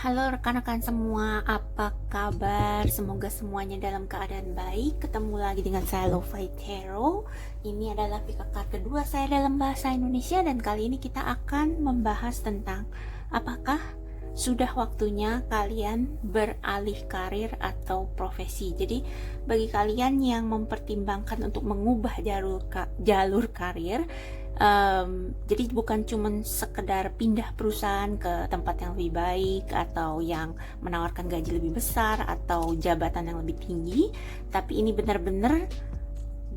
Halo rekan-rekan semua, apa kabar? Semoga semuanya dalam keadaan baik. Ketemu lagi dengan saya Lovai Tero. Ini adalah PKK kedua saya dalam bahasa Indonesia dan kali ini kita akan membahas tentang apakah sudah waktunya kalian beralih karir atau profesi. Jadi bagi kalian yang mempertimbangkan untuk mengubah jalur karir, jadi bukan cuma sekedar pindah perusahaan ke tempat yang lebih baik atau yang menawarkan gaji lebih besar atau jabatan yang lebih tinggi, tapi ini benar-benar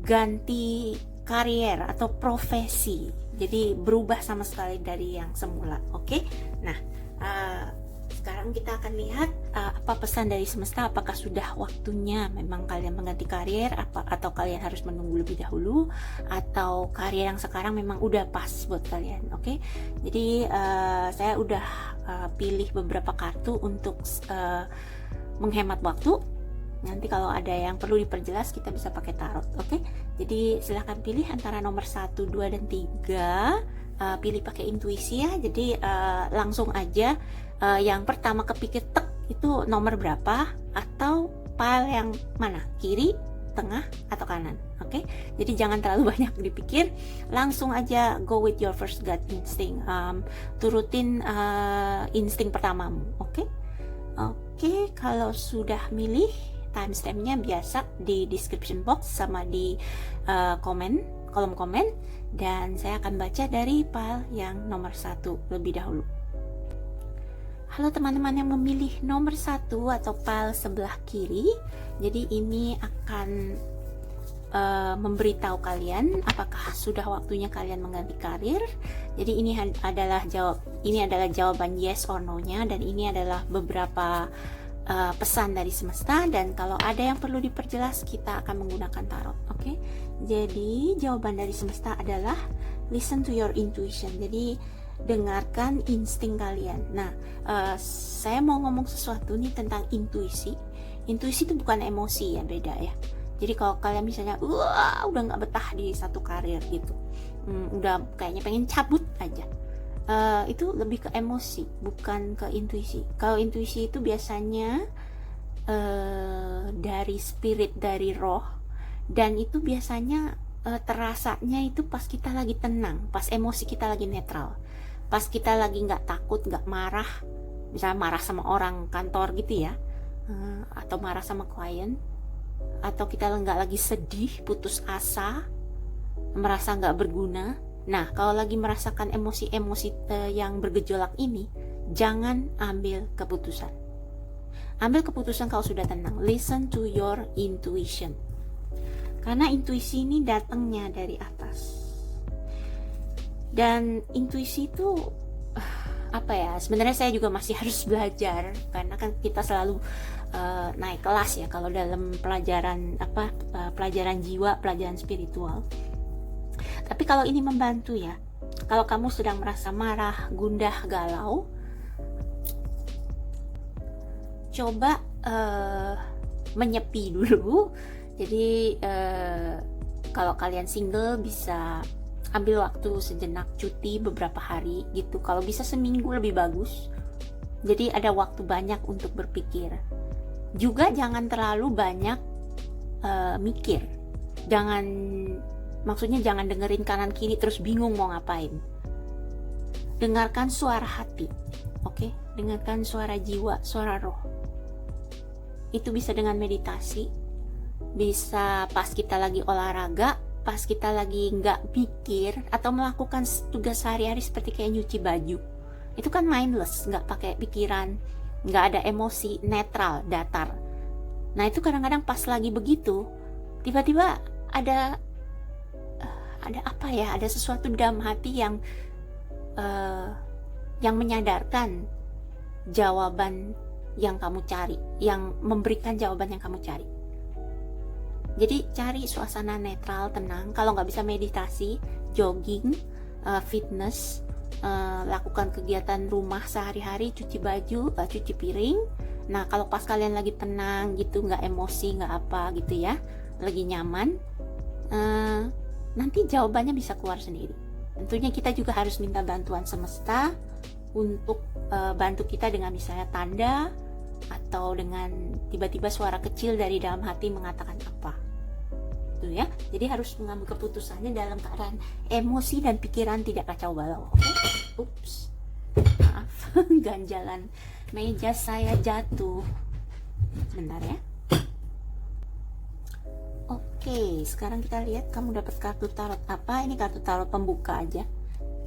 ganti karier atau profesi. Jadi berubah sama sekali dari yang semula. Oke? Nah, sekarang kita akan lihat apa pesan dari semesta. Apakah sudah waktunya memang kalian mengganti karier atau kalian harus menunggu lebih dahulu, atau karier yang sekarang memang udah pas buat kalian. Oke? Jadi saya udah pilih beberapa kartu untuk menghemat waktu. Nanti kalau ada yang perlu diperjelas kita bisa pakai tarot. Oke? Jadi silahkan pilih antara nomor 1, 2, dan 3. Pilih pakai intuisi ya. Jadi langsung aja, yang pertama kepikir tek itu nomor berapa, atau pile yang mana, kiri, tengah, atau kanan. Oke? Jadi jangan terlalu banyak dipikir, langsung aja go with your first gut instinct. Turutin insting pertamamu. Oke? Oke, kalau sudah milih, timestampnya biasa di description box sama di kolom komen, dan saya akan baca dari pile yang nomor 1 lebih dahulu. Halo teman-teman yang memilih nomor 1 atau pile sebelah kiri. Jadi ini akan memberitahu kalian apakah sudah waktunya kalian mengganti karir. Jadi ini adalah jawaban yes or no-nya, dan ini adalah beberapa pesan dari semesta, dan kalau ada yang perlu diperjelas kita akan menggunakan tarot. Oke? Jadi jawaban dari semesta adalah listen to your intuition. Jadi dengarkan insting kalian. Nah, saya mau ngomong sesuatu nih tentang intuisi. Intuisi itu bukan emosi ya, beda ya. Jadi kalau kalian misalnya udah nggak betah di satu karir gitu, udah kayaknya pengen cabut aja, itu lebih ke emosi, bukan ke intuisi. Kalau intuisi itu biasanya dari spirit, dari roh, dan itu biasanya terasanya itu pas kita lagi tenang, pas emosi kita lagi netral, pas kita lagi nggak takut, nggak marah, misalnya marah sama orang kantor gitu ya, atau marah sama klien, atau kita nggak lagi sedih, putus asa, merasa nggak berguna. Nah, kalau lagi merasakan emosi-emosi yang bergejolak ini, jangan ambil keputusan. Ambil keputusan kalau sudah tenang. Listen to your intuition. Karena intuisi ini datangnya dari atas. Dan intuisi itu apa ya? Sebenarnya saya juga masih harus belajar, karena kan kita selalu naik kelas ya kalau dalam pelajaran jiwa, pelajaran spiritual. Tapi kalau ini membantu ya, kalau kamu sedang merasa marah, gundah, galau, coba menyepi dulu. Jadi kalau kalian single bisa ambil waktu sejenak, cuti beberapa hari gitu. Kalau bisa seminggu lebih bagus. Jadi ada waktu banyak untuk berpikir. Juga jangan terlalu banyak mikir. Maksudnya jangan dengerin kanan kiri terus bingung mau ngapain. Dengarkan suara hati, oke? Dengarkan suara jiwa, suara roh. Itu bisa dengan meditasi, bisa pas kita lagi olahraga, pas kita lagi nggak mikir, atau melakukan tugas sehari-hari seperti kayak nyuci baju. Itu kan mindless, nggak pakai pikiran, nggak ada emosi, netral, datar. Nah itu kadang-kadang pas lagi begitu, tiba-tiba ada apa ya, ada sesuatu dalam hati yang menyadarkan jawaban yang kamu cari, yang memberikan jawaban yang kamu cari. Jadi cari suasana netral, tenang. Kalau nggak bisa meditasi, jogging, fitness, lakukan kegiatan rumah sehari-hari, cuci baju, cuci piring. Nah kalau pas kalian lagi tenang gitu, nggak emosi, nggak apa gitu ya, lagi nyaman, nanti jawabannya bisa keluar sendiri. Tentunya kita juga harus minta bantuan semesta untuk bantu kita dengan misalnya tanda atau dengan tiba-tiba suara kecil dari dalam hati mengatakan apa. Tuh ya. Jadi harus mengambil keputusannya dalam keadaan emosi dan pikiran tidak kacau balau. Oke? Ups. Maaf, ganjalan meja saya jatuh. Bentar ya. Oke, sekarang kita lihat kamu dapat kartu tarot apa. Ini kartu tarot pembuka aja,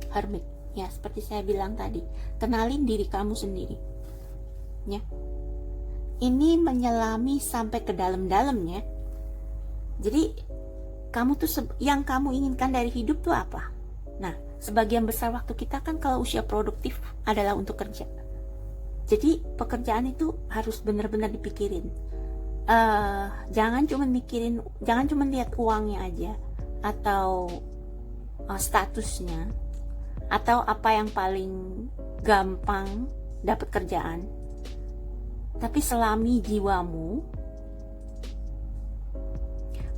Hermit. Ya, seperti saya bilang tadi, kenalin diri kamu sendiri ya. Ini menyelami sampai ke dalam-dalamnya. Jadi kamu tuh yang kamu inginkan dari hidup tuh apa? Nah, sebagian besar waktu kita kan kalau usia produktif adalah untuk kerja. Jadi pekerjaan itu harus benar-benar dipikirin. Jangan cuma lihat uangnya aja atau statusnya atau apa yang paling gampang dapat kerjaan, tapi selami jiwamu.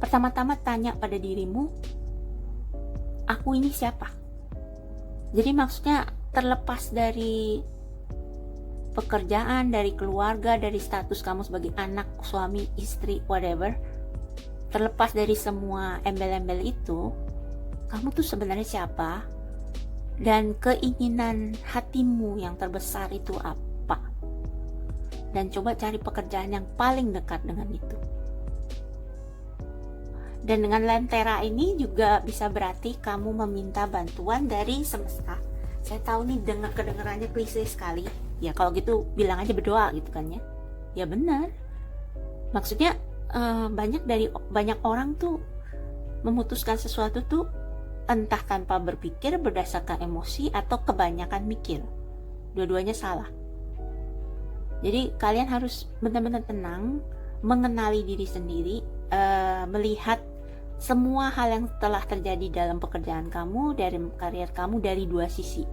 Pertama-tama tanya pada dirimu, aku ini siapa? Jadi maksudnya terlepas dari pekerjaan, dari keluarga, dari status kamu sebagai anak, suami, istri, whatever, terlepas dari semua embel-embel itu, kamu tuh sebenarnya siapa? Dan keinginan hatimu yang terbesar itu apa? Dan coba cari pekerjaan yang paling dekat dengan itu. Dan dengan lentera ini juga bisa berarti kamu meminta bantuan dari semesta. Saya tahu nih kedengarannya klise sekali. Ya kalau gitu bilang aja berdoa gitu kan ya. Ya benar. Maksudnya banyak orang tuh memutuskan sesuatu tuh entah tanpa berpikir, berdasarkan emosi, atau kebanyakan mikir. Dua-duanya salah. Jadi kalian harus benar-benar tenang, mengenali diri sendiri, melihat semua hal yang telah terjadi dalam pekerjaan kamu, dari karier kamu dari dua sisi.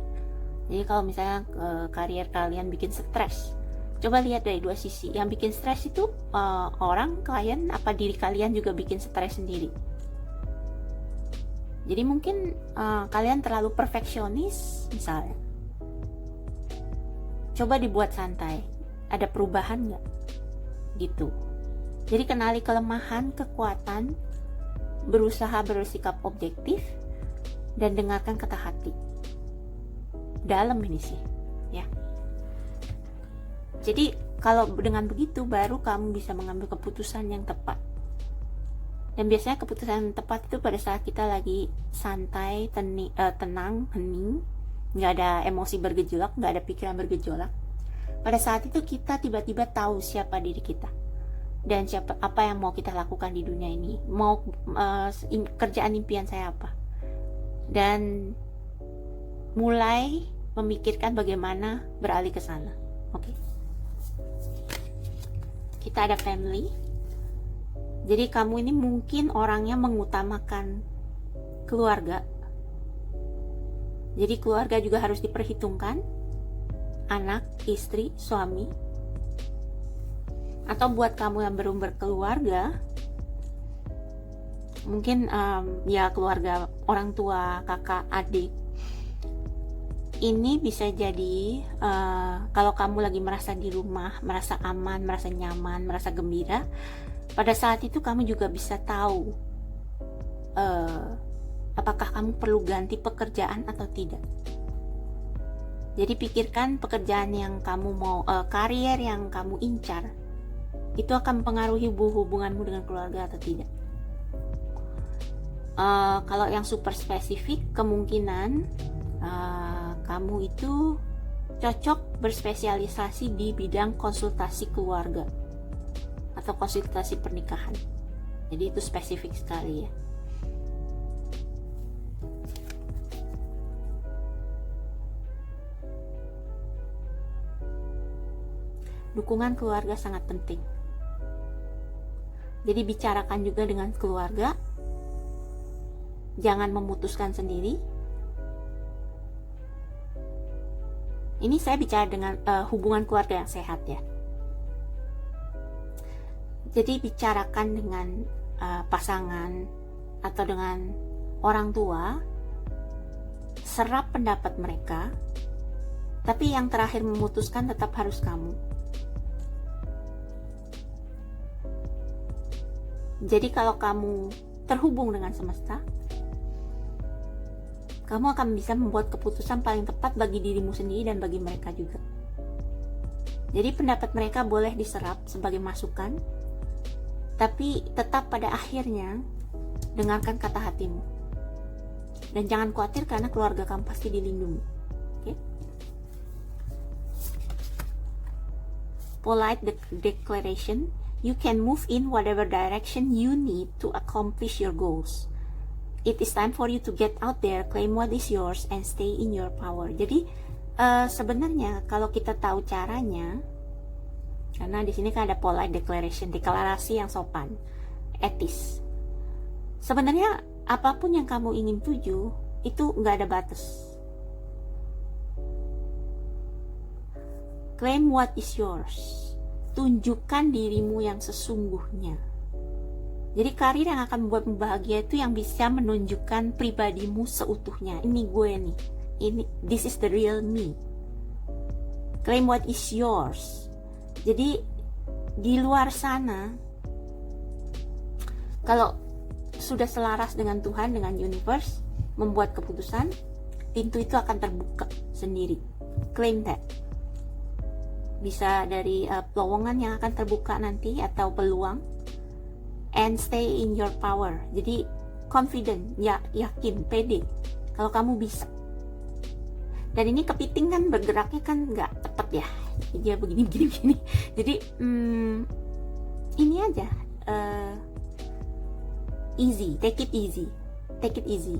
Jadi kalau misalnya karier kalian bikin stres, coba lihat dari dua sisi. Yang bikin stres itu orang, klien, apa diri kalian juga bikin stres sendiri. Jadi mungkin kalian terlalu perfeksionis misalnya. Coba dibuat santai. Ada perubahan nggak? Gitu. Jadi kenali kelemahan, kekuatan, berusaha bersikap objektif, dan dengarkan kata hati. Dalam ini sih, ya. Jadi kalau dengan begitu baru kamu bisa mengambil keputusan yang tepat. Dan biasanya keputusan yang tepat itu pada saat kita lagi santai, tenang, hening, nggak ada emosi bergejolak, nggak ada pikiran bergejolak. Pada saat itu kita tiba-tiba tahu siapa diri kita dan apa yang mau kita lakukan di dunia ini, mau kerjaan impian saya apa, dan mulai memikirkan bagaimana beralih ke sana. Oke. Kita ada family. Jadi kamu ini mungkin orangnya mengutamakan keluarga. Jadi keluarga juga harus diperhitungkan. Anak, istri, suami. Atau buat kamu yang belum berkeluarga, mungkin ya keluarga orang tua, kakak, adik. Ini bisa jadi kalau kamu lagi merasa di rumah, merasa aman, merasa nyaman, merasa gembira, pada saat itu kamu juga bisa tahu apakah kamu perlu ganti pekerjaan atau tidak. Jadi pikirkan pekerjaan yang kamu mau, karier yang kamu incar, itu akan mempengaruhi hubunganmu dengan keluarga atau tidak. Kalau yang super spesifik, kemungkinan kamu itu cocok berspesialisasi di bidang konsultasi keluarga atau konsultasi pernikahan. Jadi itu spesifik sekali ya. Dukungan keluarga sangat penting. Jadi bicarakan juga dengan keluarga. Jangan memutuskan sendiri. Ini saya bicara dengan hubungan keluarga yang sehat ya. Jadi bicarakan dengan pasangan atau dengan orang tua, serap pendapat mereka, Tapi yang terakhir memutuskan tetap harus kamu. Jadi kalau kamu terhubung dengan semesta, kamu akan bisa membuat keputusan paling tepat bagi dirimu sendiri dan bagi mereka juga. Jadi pendapat mereka boleh diserap sebagai masukan, tapi tetap pada akhirnya dengarkan kata hatimu. Dan jangan khawatir karena keluarga kamu pasti dilindungi. Okay? Polite declaration, you can move in whatever direction you need to accomplish your goals. It is time for you to get out there, claim what is yours, and stay in your power. Jadi sebenarnya kalau kita tahu caranya, karena di sini kan ada polite declaration, deklarasi yang sopan, etis. Sebenarnya apapun yang kamu ingin tuju itu nggak ada batas. Claim what is yours. Tunjukkan dirimu yang sesungguhnya. Jadi karir yang akan membuatmu bahagia itu yang bisa menunjukkan pribadimu seutuhnya. Ini gue nih. This is the real me. Claim what is yours. Jadi di luar sana, kalau sudah selaras dengan Tuhan, dengan universe, membuat keputusan, pintu itu akan terbuka sendiri. Claim that. Bisa dari pelowongan yang akan terbuka nanti atau peluang. And stay in your power. Jadi confident, yakin, pede kalau kamu bisa. Dan ini kepiting kan bergeraknya kan nggak tepat ya, dia begini. Jadi ini aja, easy, take it easy.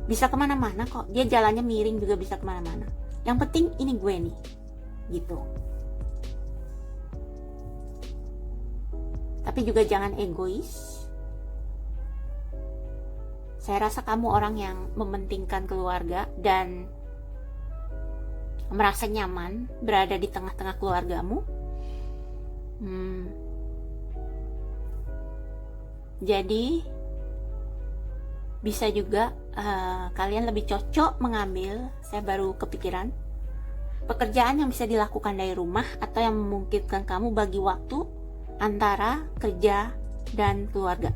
Bisa kemana-mana kok, dia jalannya miring juga bisa kemana-mana. Yang penting ini gue nih, gitu. Tapi juga jangan egois. Saya rasa kamu orang yang mementingkan keluarga dan merasa nyaman berada di tengah-tengah keluargamu. Jadi bisa juga kalian lebih cocok mengambil, saya baru kepikiran, pekerjaan yang bisa dilakukan dari rumah atau yang memungkinkan kamu bagi waktu antara kerja dan keluarga.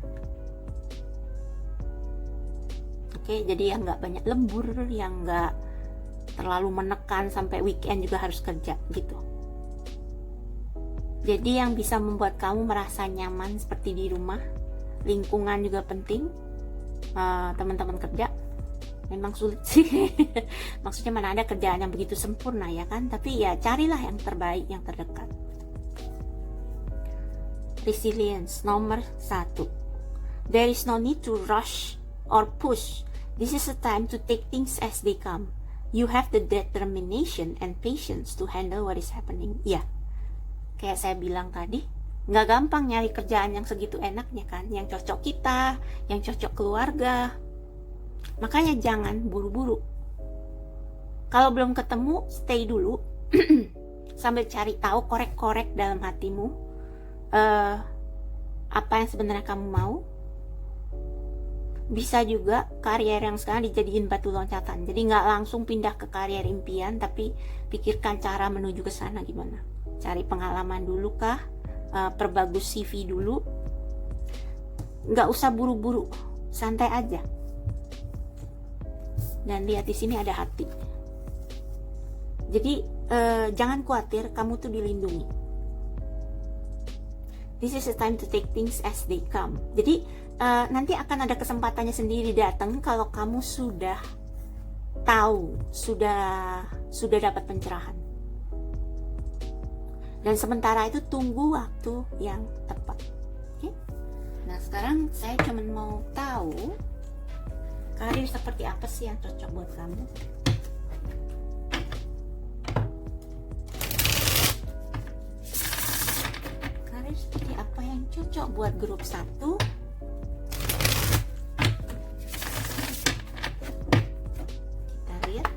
Oke, jadi yang nggak banyak lembur, yang nggak terlalu menekan sampai weekend juga harus kerja gitu. Jadi yang bisa membuat kamu merasa nyaman seperti di rumah, lingkungan juga penting. Teman-teman kerja memang sulit sih. Maksudnya mana ada kerjaan yang begitu sempurna ya kan, tapi ya carilah yang terbaik, yang terdekat. Resilience nomor 1. There is no need to rush or push. This is a time to take things as they come. You have the determination and patience to handle what is happening. Ya, kayak saya bilang tadi, nggak gampang nyari kerjaan yang segitu enaknya kan, yang cocok kita, yang cocok keluarga. Makanya jangan buru-buru. Kalau belum ketemu, stay dulu. Sambil cari tahu, korek-korek dalam hatimu. Apa yang sebenarnya kamu mau. Bisa juga karier yang sekarang dijadiin batu loncatan. Jadi nggak langsung pindah ke karier impian, tapi pikirkan cara menuju ke sana gimana. Cari pengalaman dulu kah, perbagus CV dulu. Nggak usah buru-buru, santai aja. Dan lihat di sini ada hati. Jadi jangan khawatir, kamu tuh dilindungi. This is the time to take things as they come. Jadi nanti akan ada kesempatannya sendiri datang kalau kamu sudah tahu, sudah dapat pencerahan. Dan sementara itu tunggu waktu yang tepat. Okay? Nah sekarang saya cuma mau tahu karir seperti apa sih yang cocok buat kamu. Seperti apa yang cocok buat grup 1. Kita lihat.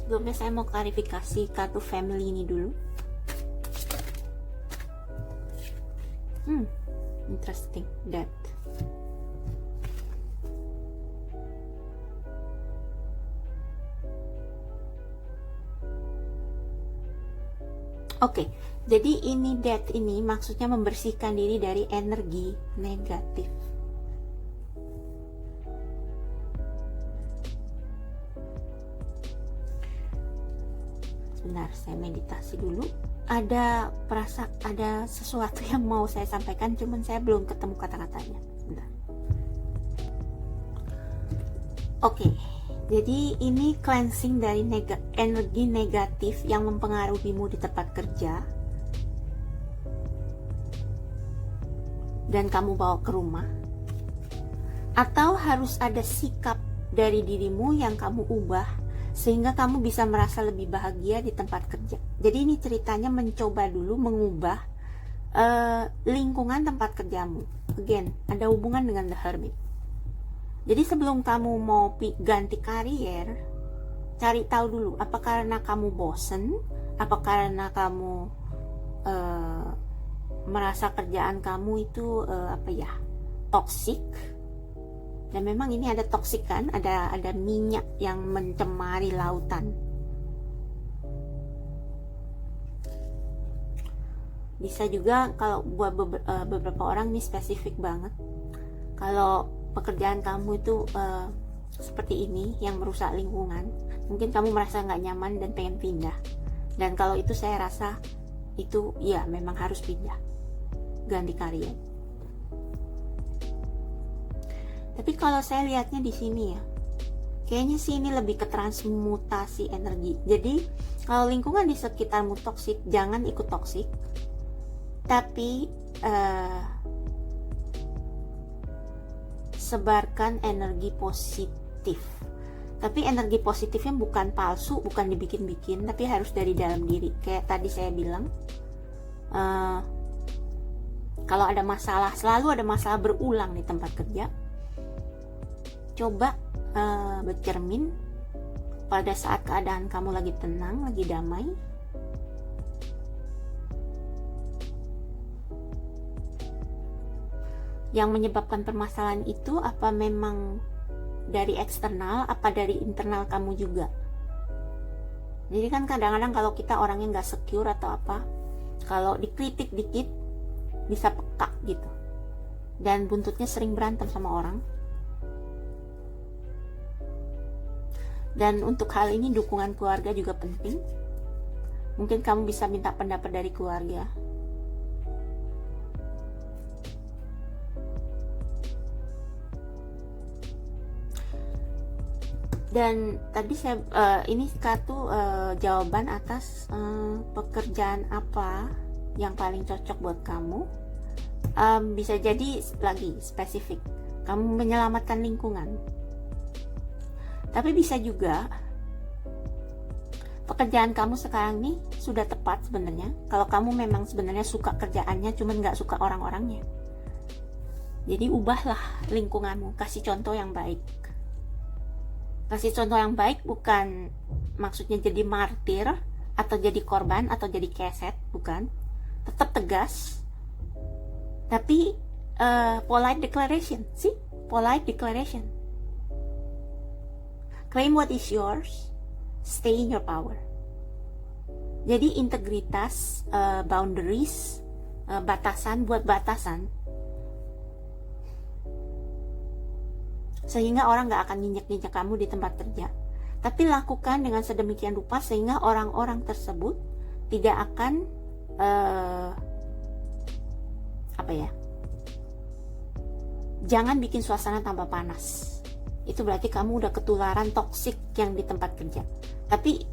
Sebelumnya saya mau klarifikasi kartu family ini dulu. Interesting that. Oke, jadi ini death ini maksudnya membersihkan diri dari energi negatif. Sebentar, saya meditasi dulu. Ada sesuatu yang mau saya sampaikan, cuman saya belum ketemu kata-katanya. Sebentar. Oke, jadi ini cleansing dari energi negatif yang mempengaruhimu di tempat kerja dan kamu bawa ke rumah. Atau harus ada sikap dari dirimu yang kamu ubah sehingga kamu bisa merasa lebih bahagia di tempat kerja. Jadi ini ceritanya mencoba dulu mengubah lingkungan tempat kerjamu. Again, ada hubungan dengan The Hermit. Jadi sebelum kamu mau ganti karier, cari tahu dulu, apa karena kamu bosen, apa karena kamu merasa kerjaan kamu itu toksik. Dan memang ini ada toksik kan, ada minyak yang mencemari lautan. Bisa juga kalau buat beberapa orang ini spesifik banget. Kalau pekerjaan kamu itu seperti ini yang merusak lingkungan, mungkin kamu merasa nggak nyaman dan pengen pindah. Dan kalau itu saya rasa itu ya memang harus pindah, ganti karier. Tapi kalau saya lihatnya di sini ya, kayaknya sih ini lebih ke transmutasi energi. Jadi kalau lingkungan di sekitarmu toksik, jangan ikut toksik, tapi sebarkan energi positif. Tapi energi positifnya bukan palsu, bukan dibikin-bikin, tapi harus dari dalam diri. Kayak tadi saya bilang, kalau ada masalah, selalu ada masalah berulang di tempat kerja, coba bercermin pada saat keadaan kamu lagi tenang, lagi damai. Yang menyebabkan permasalahan itu apa memang dari eksternal, apa dari internal kamu juga. Jadi kan kadang-kadang kalau kita orangnya nggak secure atau apa, kalau dikritik dikit bisa peka gitu, dan buntutnya sering berantem sama orang. Dan untuk hal ini dukungan keluarga juga penting. Mungkin kamu bisa minta pendapat dari keluarga. Dan tadi saya ini satu jawaban atas pekerjaan apa yang paling cocok buat kamu. Bisa jadi lagi spesifik, kamu menyelamatkan lingkungan. Tapi bisa juga pekerjaan kamu sekarang nih sudah tepat sebenarnya. Kalau kamu memang sebenarnya suka kerjaannya, cuman nggak suka orang-orangnya. Jadi ubahlah lingkunganmu, kasih contoh yang baik. Kasih contoh yang baik bukan maksudnya jadi martir atau jadi korban atau jadi keset, bukan. Tetap tegas, tapi polite declaration, sih, polite declaration. Claim what is yours, stay in your power. Jadi integritas, boundaries, batasan, buat batasan, sehingga orang gak akan nginjek-nginjek kamu di tempat kerja. Tapi lakukan dengan sedemikian rupa sehingga orang-orang tersebut tidak akan jangan bikin suasana tambah panas. Itu berarti kamu udah ketularan toksik yang di tempat kerja. Tapi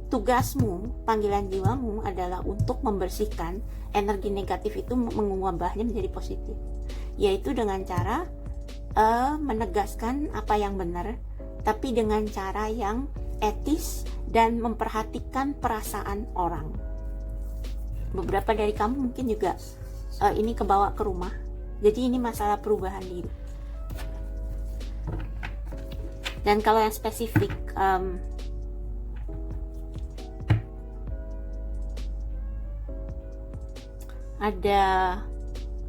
tugasmu, panggilan jiwamu adalah untuk membersihkan energi negatif itu, mengubahnya menjadi positif. Yaitu dengan cara menegaskan apa yang benar, tapi dengan cara yang etis dan memperhatikan perasaan orang. Beberapa dari kamu mungkin juga ini kebawa ke rumah. Jadi ini masalah perubahan diri. Dan kalau yang spesifik,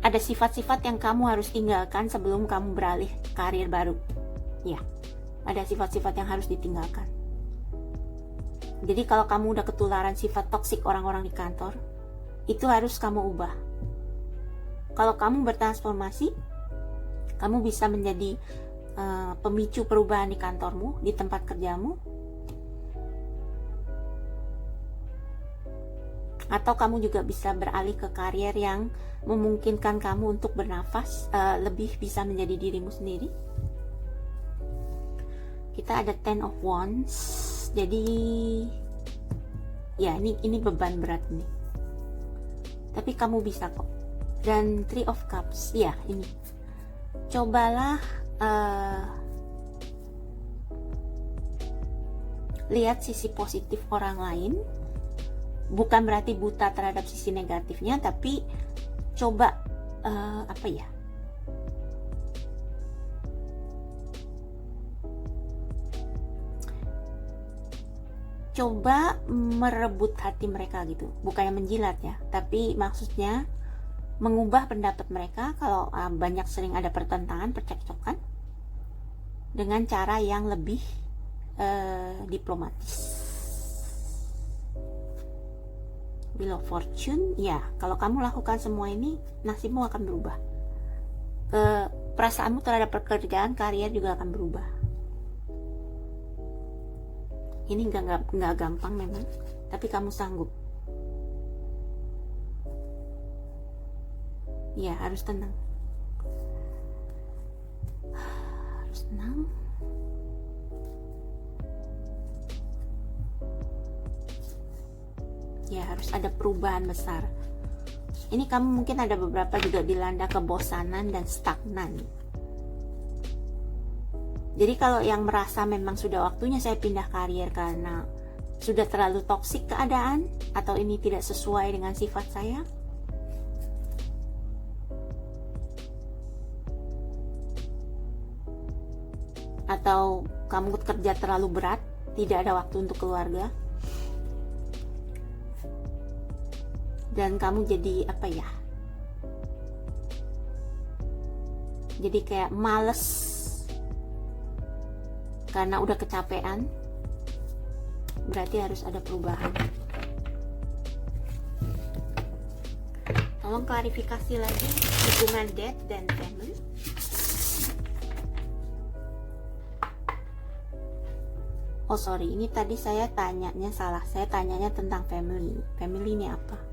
ada sifat-sifat yang kamu harus tinggalkan sebelum kamu beralih karir baru. Ya, ada sifat-sifat yang harus ditinggalkan. Jadi kalau kamu udah ketularan sifat toksik orang-orang di kantor, itu harus kamu ubah. Kalau kamu bertransformasi, kamu bisa menjadi pemicu perubahan di kantormu, di tempat kerjamu, atau kamu juga bisa beralih ke karier yang memungkinkan kamu untuk bernafas, lebih bisa menjadi dirimu sendiri. Kita ada Ten of Wands, jadi ya ini beban berat nih, tapi kamu bisa kok. Dan Three of Cups, ya ini, cobalah lihat sisi positif orang lain. Bukan berarti buta terhadap sisi negatifnya, tapi coba coba merebut hati mereka gitu. Bukannya menjilat ya, tapi maksudnya mengubah pendapat mereka kalau banyak sering ada pertentangan, percekcokan, dengan cara yang lebih diplomatis. Wheel of Fortune, ya kalau kamu lakukan semua ini, nasibmu akan berubah. Perasaanmu terhadap pekerjaan, karier juga akan berubah. Ini nggak gampang memang, tapi kamu sanggup. Ya, harus tenang. Harus tenang. Ya, harus ada perubahan besar. Ini kamu mungkin ada beberapa juga dilanda kebosanan dan stagnan. Jadi kalau yang merasa memang sudah waktunya saya pindah karier karena sudah terlalu toksik keadaan, atau ini tidak sesuai dengan sifat saya, atau kamu kerja terlalu berat, tidak ada waktu untuk keluarga, dan kamu jadi jadi kayak males karena udah kecapean, berarti harus ada perubahan. Tolong klarifikasi lagi hubungan death dan family. Oh sorry, ini tadi saya tanyanya salah. Saya tanyanya tentang family. Family ini apa?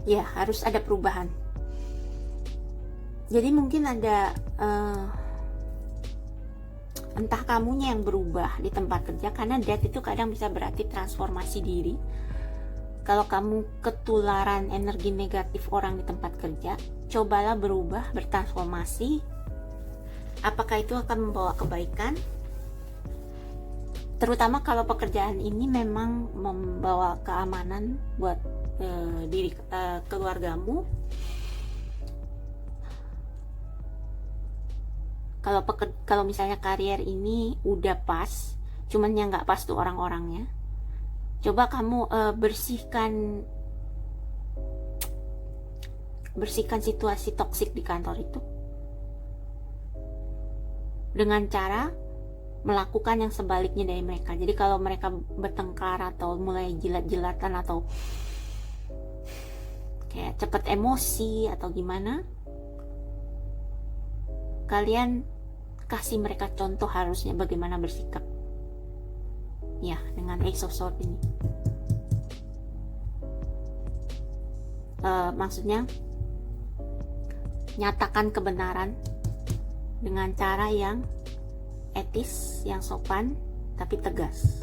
Ya, harus ada perubahan. Jadi mungkin ada entah kamunya yang berubah di tempat kerja, karena death itu kadang bisa berarti transformasi diri. Kalau kamu ketularan energi negatif orang di tempat kerja, cobalah berubah, bertransformasi. Apakah itu akan membawa kebaikan? Terutama kalau pekerjaan ini memang membawa keamanan buat diri keluargamu. Kalau misalnya karier ini udah pas, cuman yang nggak pas tuh orang-orangnya, coba kamu bersihkan situasi toksik di kantor itu dengan cara melakukan yang sebaliknya dari mereka. Jadi kalau mereka bertengkar atau mulai jilat-jilatan atau kayak cepet emosi atau gimana, kalian kasih mereka contoh harusnya bagaimana bersikap. Ya, dengan Ace of Swords ini. Maksudnya nyatakan kebenaran dengan cara yang etis, yang sopan, tapi tegas.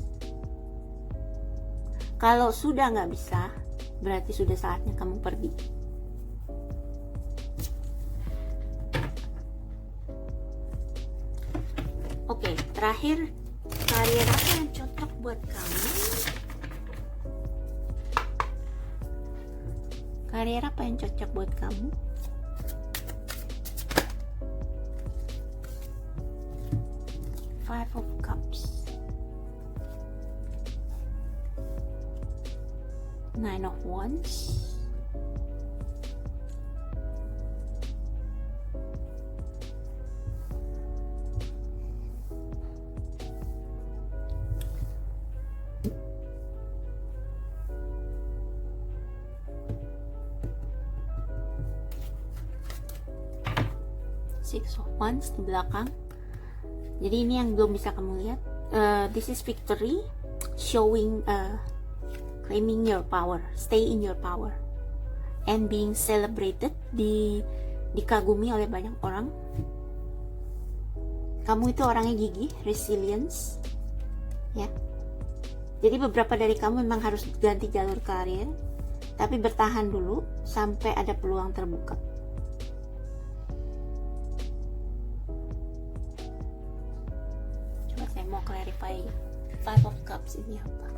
Kalau sudah nggak bisa, berarti sudah saatnya kamu pergi. Oke, terakhir, karier apa yang cocok buat kamu? Karier apa yang cocok buat kamu? Nine of Wands. Six of Wands di belakang. Jadi ini yang belum bisa kamu lihat. This is victory, showing, claiming your power, stay in your power, and being celebrated, dikagumi oleh banyak orang. Kamu itu orangnya gigih, resilience, ya. Jadi beberapa dari kamu memang harus ganti jalur karir, tapi bertahan dulu sampai ada peluang terbuka. Coba saya mau clarify Five of Cups ini apa.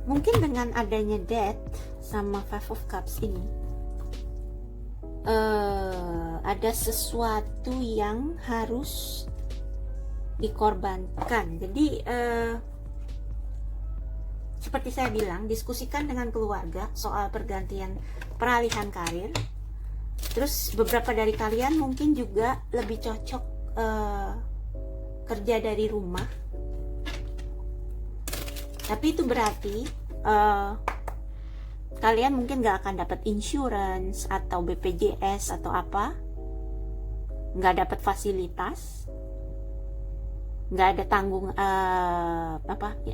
Mungkin dengan adanya Death sama Five of Cups ini, ada sesuatu yang harus dikorbankan. Jadi seperti saya bilang, diskusikan dengan keluarga soal peralihan karir. Terus beberapa dari kalian mungkin juga lebih cocok kerja dari rumah. Tapi itu berarti kalian mungkin gak akan dapat insurance atau BPJS atau apa, gak dapat fasilitas, gak ada tanggung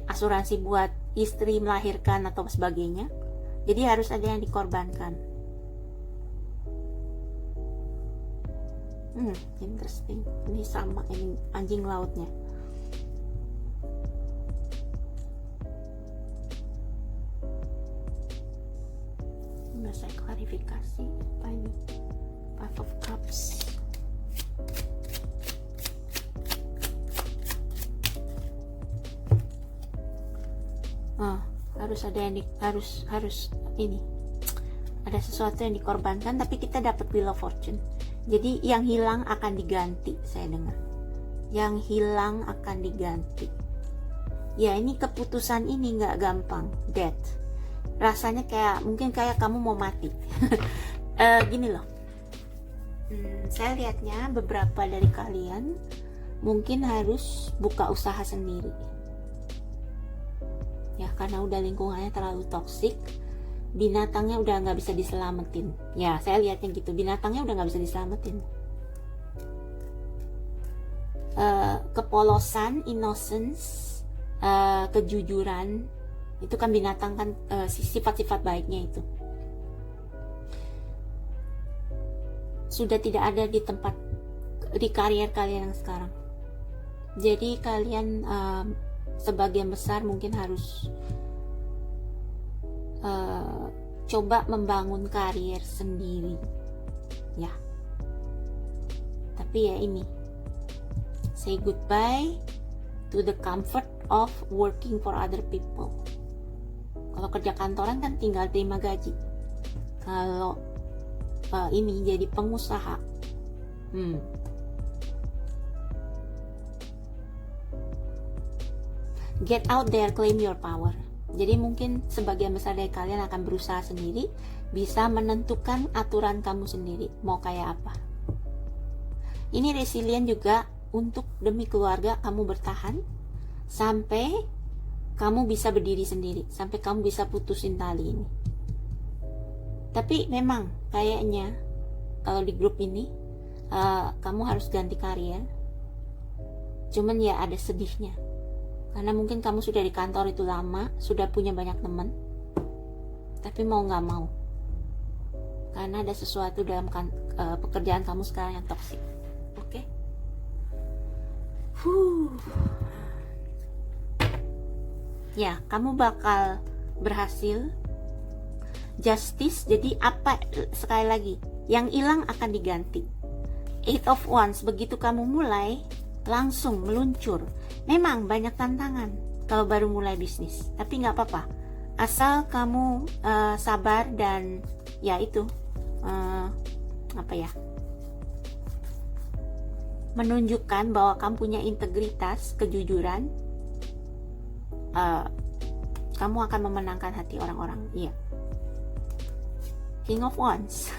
asuransi buat istri melahirkan atau sebagainya. Jadi harus ada yang dikorbankan. Interesting. Ini sama, ini anjing lautnya. Udah saya klarifikasi apa ini. Five of Cups. Harus ada yang harus ini. Ada sesuatu yang dikorbankan, tapi kita dapat Wheel of Fortune. Jadi yang hilang akan diganti, saya dengar. Yang hilang akan diganti. Ya, ini keputusan ini nggak gampang. Death. Rasanya mungkin kayak kamu mau mati. Gini loh. Saya lihatnya beberapa dari kalian mungkin harus buka usaha sendiri. Ya, karena udah lingkungannya terlalu toksik. Binatangnya udah nggak bisa diselamatin. Ya, saya lihatnya gitu. Binatangnya udah nggak bisa diselamatin. Kepolosan, innocence, kejujuran, itu kan binatang kan, sifat-sifat baiknya itu sudah tidak ada di karier kalian yang sekarang. Jadi kalian sebagian besar mungkin harus coba membangun karier sendiri, ya. Tapi ya ini, say goodbye to the comfort of working for other people. Kalau kerja kantoran kan tinggal terima gaji. Kalau ini jadi pengusaha, get out there, claim your power. Jadi mungkin sebagian besar dari kalian akan berusaha sendiri, bisa menentukan aturan kamu sendiri mau kayak apa. Ini resilient juga untuk demi keluarga kamu bertahan sampai kamu bisa berdiri sendiri, sampai kamu bisa putusin tali ini. Tapi memang kayaknya kalau di grup ini kamu harus ganti karier. Cuman ya ada sedihnya, karena mungkin kamu sudah di kantor itu lama, sudah punya banyak teman, tapi mau nggak mau, karena ada sesuatu dalam pekerjaan kamu sekarang yang toksik. Oke? Ya, kamu bakal berhasil. Justice, jadi apa, sekali lagi, yang hilang akan diganti. Eight of Wands, begitu kamu mulai, langsung meluncur. Memang banyak tantangan kalau baru mulai bisnis, tapi nggak apa-apa, asal kamu sabar dan ya itu menunjukkan bahwa kamu punya integritas, kejujuran, kamu akan memenangkan hati orang-orang. Iya, King of Wands.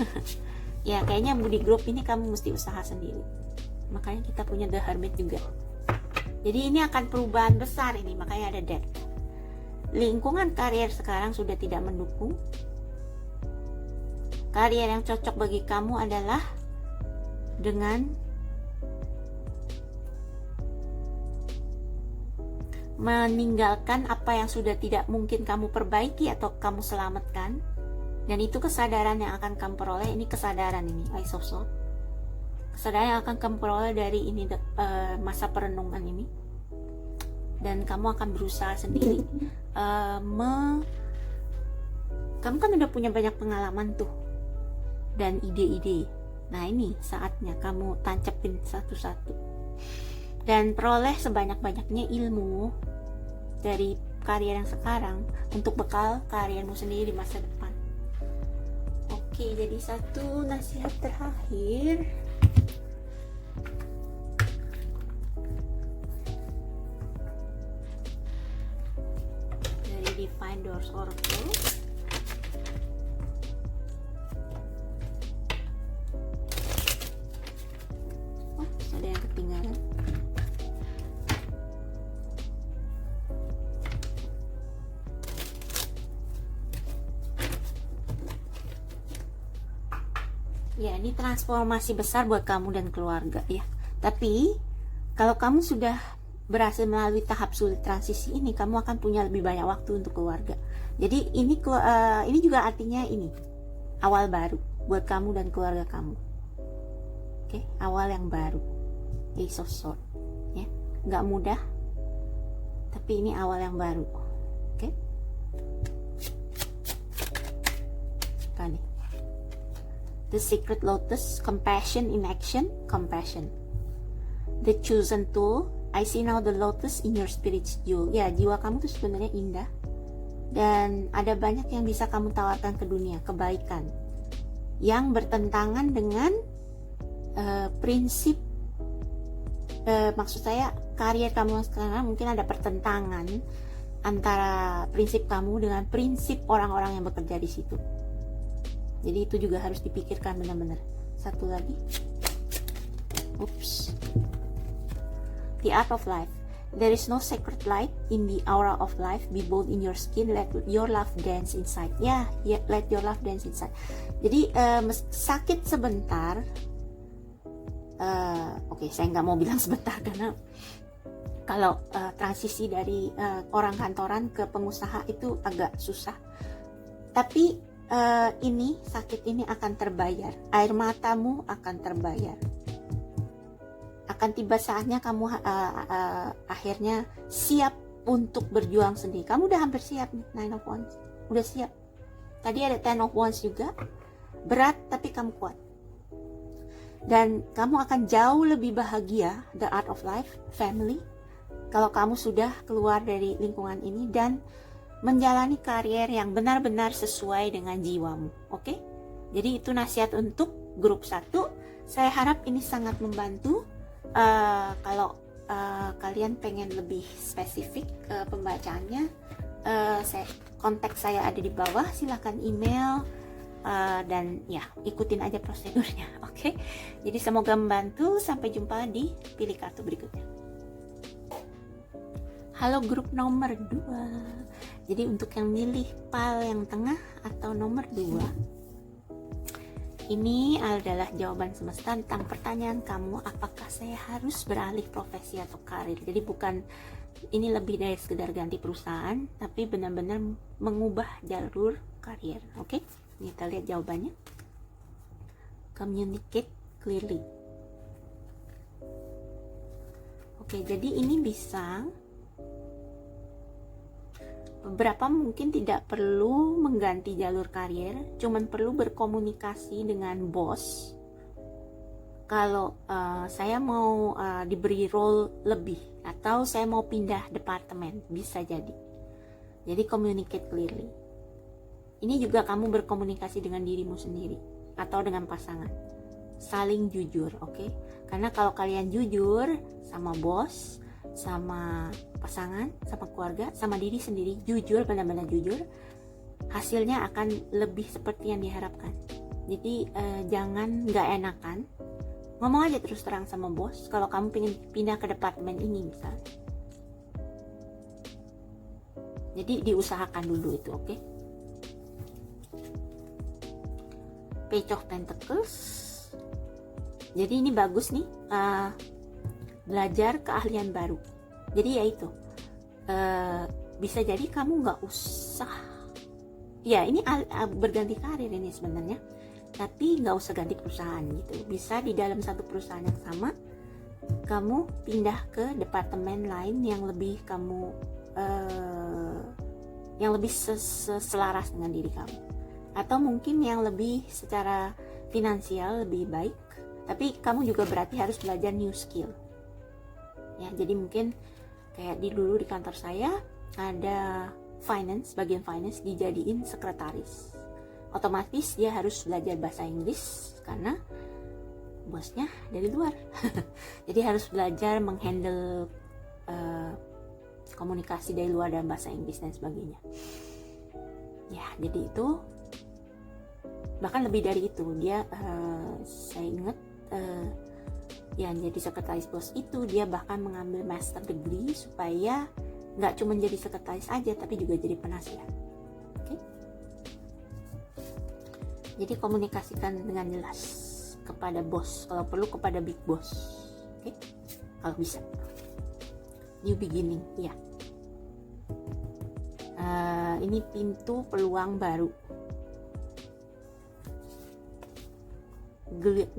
Ya, kayaknya di grup ini kamu mesti usaha sendiri. Makanya kita punya The Hermit juga. Jadi ini akan perubahan besar ini, makanya ada Death. Lingkungan karier sekarang sudah tidak mendukung. Karier yang cocok bagi kamu adalah dengan meninggalkan apa yang sudah tidak mungkin kamu perbaiki atau kamu selamatkan. Dan itu kesadaran yang akan kamu peroleh. Ini kesadaran ini, Ace of Swords. Kesadaran yang akan kamu peroleh dari ini masa perenungan ini. Dan kamu akan berusaha sendiri. Kamu kan udah punya banyak pengalaman tuh dan ide-ide. Nah, ini saatnya kamu tancepin satu-satu dan peroleh sebanyak-banyaknya ilmu dari karier yang sekarang untuk bekal kariermu sendiri di masa depan. Oke, jadi satu nasihat terakhir. Dari Divine Doors Oracle. Ada yang ketinggalan. Ya, ini transformasi besar buat kamu dan keluarga ya. Tapi kalau kamu sudah berhasil melalui tahap sulit transisi ini, kamu akan punya lebih banyak waktu untuk keluarga. Jadi ini juga artinya ini awal baru buat kamu dan keluarga kamu. Oke, awal yang baru. Ace of Swords ya. Nggak mudah, tapi ini awal yang baru. Oke. Kali The Secret Lotus, Compassion in Action, Compassion. The Chosen Tool, I see now the lotus in your spirit's jewel. Ya, jiwa kamu tuh sebenarnya indah dan ada banyak yang bisa kamu tawarkan ke dunia, kebaikan yang bertentangan dengan prinsip. Maksud saya karier kamu sekarang mungkin ada pertentangan antara prinsip kamu dengan prinsip orang-orang yang bekerja di situ. Jadi itu juga harus dipikirkan benar-benar. Satu lagi. Oops. The Art of Life. There is no sacred light in the aura of life. Be bold in your skin. Let your love dance inside. Ya, yeah, let your love dance inside. Jadi sakit sebentar. Oke, saya nggak mau bilang sebentar karena kalau transisi dari orang kantoran ke pengusaha itu agak susah. Tapi ini sakit ini akan terbayar, air matamu akan terbayar, akan tiba saatnya kamu akhirnya siap untuk berjuang sendiri. Kamu udah hampir siap nih, Nine of Wands, udah siap. Tadi ada Ten of Wands juga, berat tapi kamu kuat, dan kamu akan jauh lebih bahagia. The Art of Life, Family, kalau kamu sudah keluar dari lingkungan ini dan menjalani karier yang benar-benar sesuai dengan jiwamu. Oke? Jadi itu nasihat untuk grup 1. Saya harap ini sangat membantu. Kalau kalian pengen lebih spesifik pembacaannya, kontak saya ada di bawah. Silahkan email dan ya ikutin aja prosedurnya. Oke? Jadi semoga membantu. Sampai jumpa di pilih kartu berikutnya. Halo grup nomor 2. Jadi untuk yang milih pile yang tengah atau nomor 2, ini adalah jawaban semesta tentang pertanyaan kamu, apakah saya harus beralih profesi atau karir. Jadi bukan, ini lebih dari sekedar ganti perusahaan, tapi benar-benar mengubah jalur karir. Oke, kita lihat jawabannya. Communicate clearly. Oke, jadi ini bisa beberapa mungkin tidak perlu mengganti jalur karir, cuman perlu berkomunikasi dengan bos. Kalau saya mau diberi role lebih atau saya mau pindah departemen, bisa jadi. Jadi communicate clearly. Ini juga kamu berkomunikasi dengan dirimu sendiri atau dengan pasangan. Saling jujur, oke? Karena kalau kalian jujur sama bos, sama pasangan, sama keluarga, sama diri sendiri, jujur, benar-benar jujur, hasilnya akan lebih seperti yang diharapkan. Jadi jangan nggak enakan, ngomong aja terus terang sama bos kalau kamu pengen pindah ke departemen ini misalnya. Jadi diusahakan dulu itu, oke? Page of Pentacles. Jadi ini bagus nih, belajar keahlian baru. Jadi ya itu, bisa jadi kamu nggak usah, ya ini berganti karir ini sebenarnya, tapi nggak usah ganti perusahaan gitu. Bisa di dalam satu perusahaan yang sama, kamu pindah ke departemen lain yang lebih kamu, yang lebih selaras dengan diri kamu, atau mungkin yang lebih secara finansial lebih baik, tapi kamu juga berarti harus belajar new skill. Ya, jadi mungkin kayak dulu di kantor saya ada finance, bagian finance dijadiin sekretaris. Otomatis dia harus belajar bahasa Inggris karena bosnya dari luar. Jadi harus belajar menghandle komunikasi dari luar dalam bahasa Inggris dan sebagainya. Ya, jadi itu bahkan lebih dari itu dia, saya ingat yang jadi sekretaris bos itu dia bahkan mengambil master degree supaya nggak cuma jadi sekretaris aja tapi juga jadi penasihat. Okay? Jadi komunikasikan dengan jelas kepada bos, kalau perlu kepada big boss. Okay? Kalau bisa. New beginning, ya. Ini pintu peluang baru.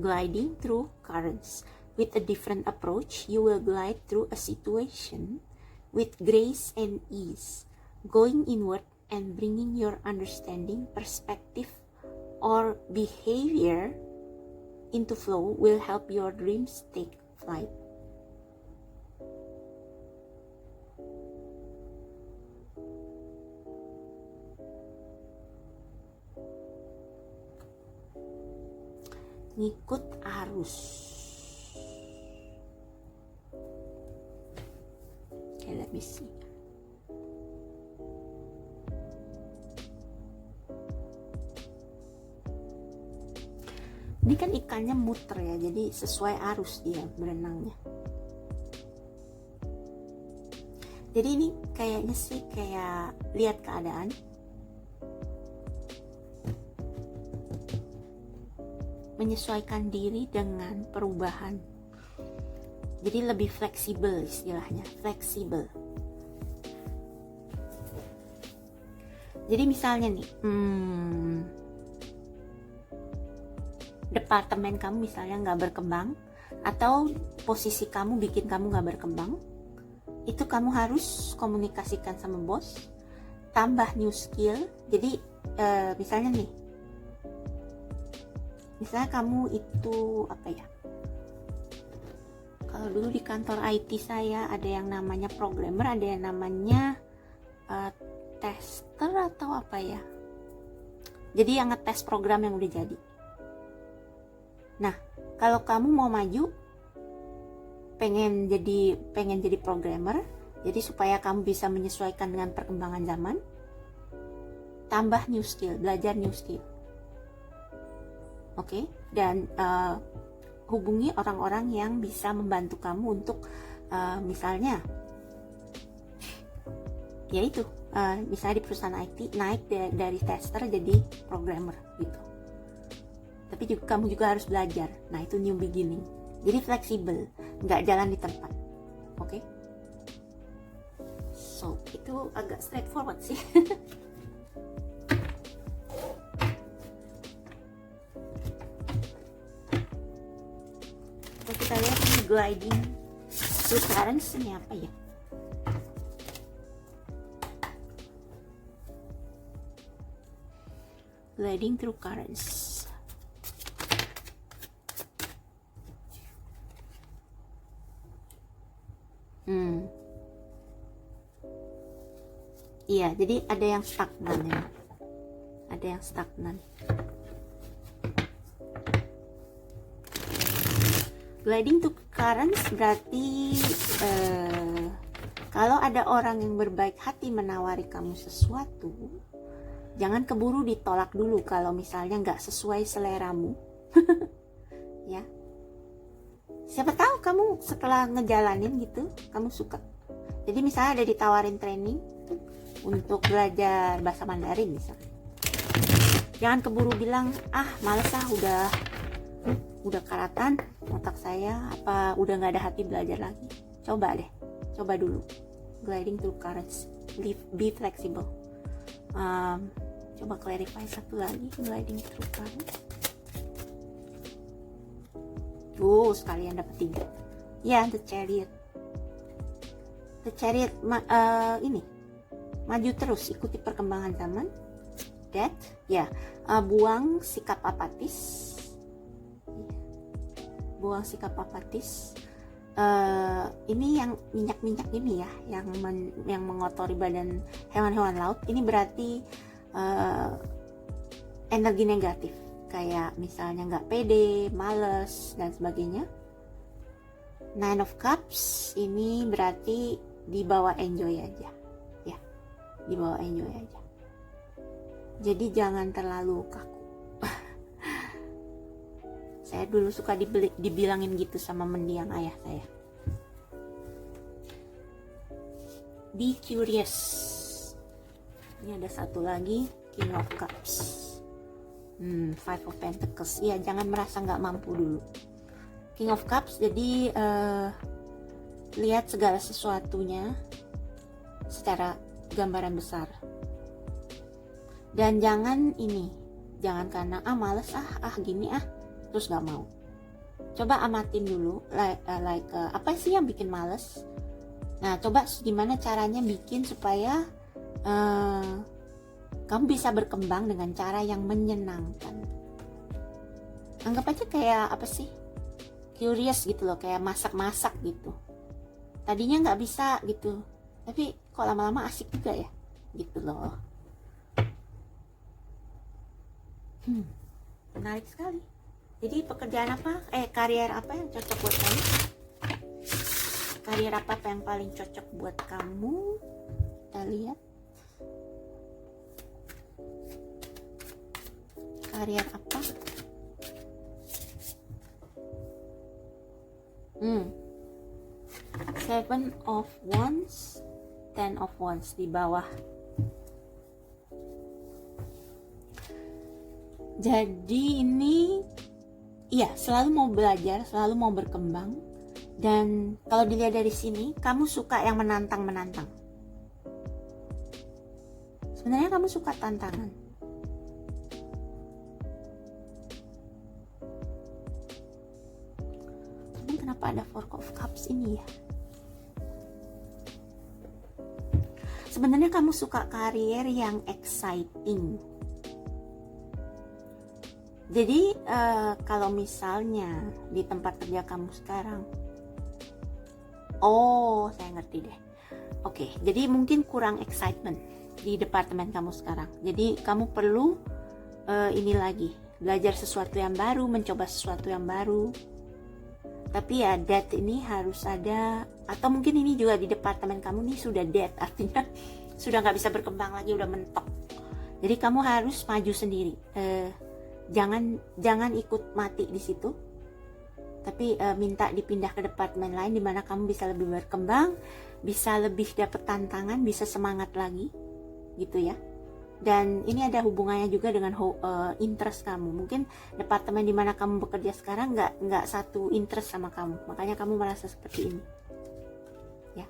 Gliding through currents. With a different approach, you will glide through a situation with grace and ease, going inward and bringing your understanding, perspective, or behavior into flow will help your dreams take flight. Ngikut arus. Okay, let me see. Ini kan ikannya muter ya, jadi sesuai arus dia berenangnya. Jadi ini kayaknya sih kayak lihat keadaan. Menyesuaikan diri dengan perubahan. Jadi lebih fleksibel istilahnya, fleksibel. Jadi misalnya nih, departemen kamu misalnya nggak berkembang, atau posisi kamu bikin kamu nggak berkembang, itu kamu harus komunikasikan sama bos, tambah new skill. Jadi misalnya nih, misalnya kamu itu apa ya, kalau dulu di kantor IT saya ada yang namanya programmer, ada yang namanya tester atau apa ya, jadi yang ngetes program yang udah jadi. Nah, kalau kamu mau maju, pengen jadi programmer, jadi supaya kamu bisa menyesuaikan dengan perkembangan zaman, tambah new skill, belajar new skill. Oke, dan hubungi orang-orang yang bisa membantu kamu untuk misalnya, yaitu misalnya di perusahaan IT naik dari tester jadi programmer gitu. Tapi juga, kamu juga harus belajar. Nah, itu new beginning. Jadi fleksibel, nggak jalan di tempat. Oke? So, itu agak straightforward sih. Kita lihat ini gliding through currents, ini apa ya? Gliding through currents. Iya, jadi ada yang stagnan ya. Ada yang stagnan. Gliding to currents berarti Kalau ada orang yang berbaik hati menawari kamu sesuatu, jangan keburu ditolak dulu kalau misalnya nggak sesuai seleramu. Ya, siapa tahu kamu setelah ngejalanin gitu, kamu suka. Jadi misalnya ada ditawarin training untuk belajar bahasa Mandarin misalnya. Jangan keburu bilang, males udah karatan otak saya, apa udah nggak ada hati belajar lagi. Coba deh, coba dulu. Gliding through currents, be flexible. Coba clarify satu lagi, gliding through currents. Sekalian dapat 3. Ya, the chariot. The chariot ini maju terus, ikuti perkembangan zaman. That, buang sikap apatis. Buang sikap apatis. Ini yang minyak-minyak ini ya, yang mengotori badan hewan-hewan laut. Ini berarti energi negatif, kayak misalnya nggak pede, males dan sebagainya. 9 of Cups ini berarti dibawa enjoy aja, ya, dibawa enjoy aja. Jadi jangan terlalu kaku. Saya dulu suka dibilangin gitu sama mendiang ayah saya. Be curious. Ini ada satu lagi, King of Cups. 5 of Pentacles. Ya, jangan merasa nggak mampu dulu. King of Cups, jadi lihat segala sesuatunya secara gambaran besar. Dan jangan karena males gini terus nggak mau. Coba amatin dulu, apa sih yang bikin males. Nah, coba gimana caranya bikin supaya kamu bisa berkembang dengan cara yang menyenangkan. Anggap aja kayak apa sih, curious gitu loh, kayak masak-masak gitu. Tadinya nggak bisa gitu, tapi kok lama-lama asik juga ya, gitu loh. Menarik sekali. Jadi pekerjaan apa, karier apa yang cocok buat kamu? Karier apa yang paling cocok buat kamu? Kita lihat. Karier apa? Seven of Wands, 10 of Wands di bawah. Jadi ini, selalu mau belajar, selalu mau berkembang. Dan kalau dilihat dari sini, kamu suka yang menantang-menantang. Sebenarnya kamu suka tantangan. Cuman kenapa ada Four of Cups ini ya? Sebenarnya kamu suka karier yang exciting. Jadi kalau misalnya di tempat kerja kamu sekarang, saya ngerti deh. Oke, jadi mungkin kurang excitement di departemen kamu sekarang. Jadi kamu perlu ini lagi, belajar sesuatu yang baru, mencoba sesuatu yang baru. Tapi ya that ini harus ada, atau mungkin ini juga di departemen kamu nih sudah dead, artinya sudah nggak bisa berkembang lagi, udah mentok. Jadi kamu harus maju sendiri. Jangan ikut mati di situ, tapi minta dipindah ke departemen lain di mana kamu bisa lebih berkembang, bisa lebih dapat tantangan, bisa semangat lagi, gitu ya. Dan ini ada hubungannya juga dengan interest kamu. Mungkin departemen di mana kamu bekerja sekarang nggak satu interest sama kamu, makanya kamu merasa seperti ini, ya.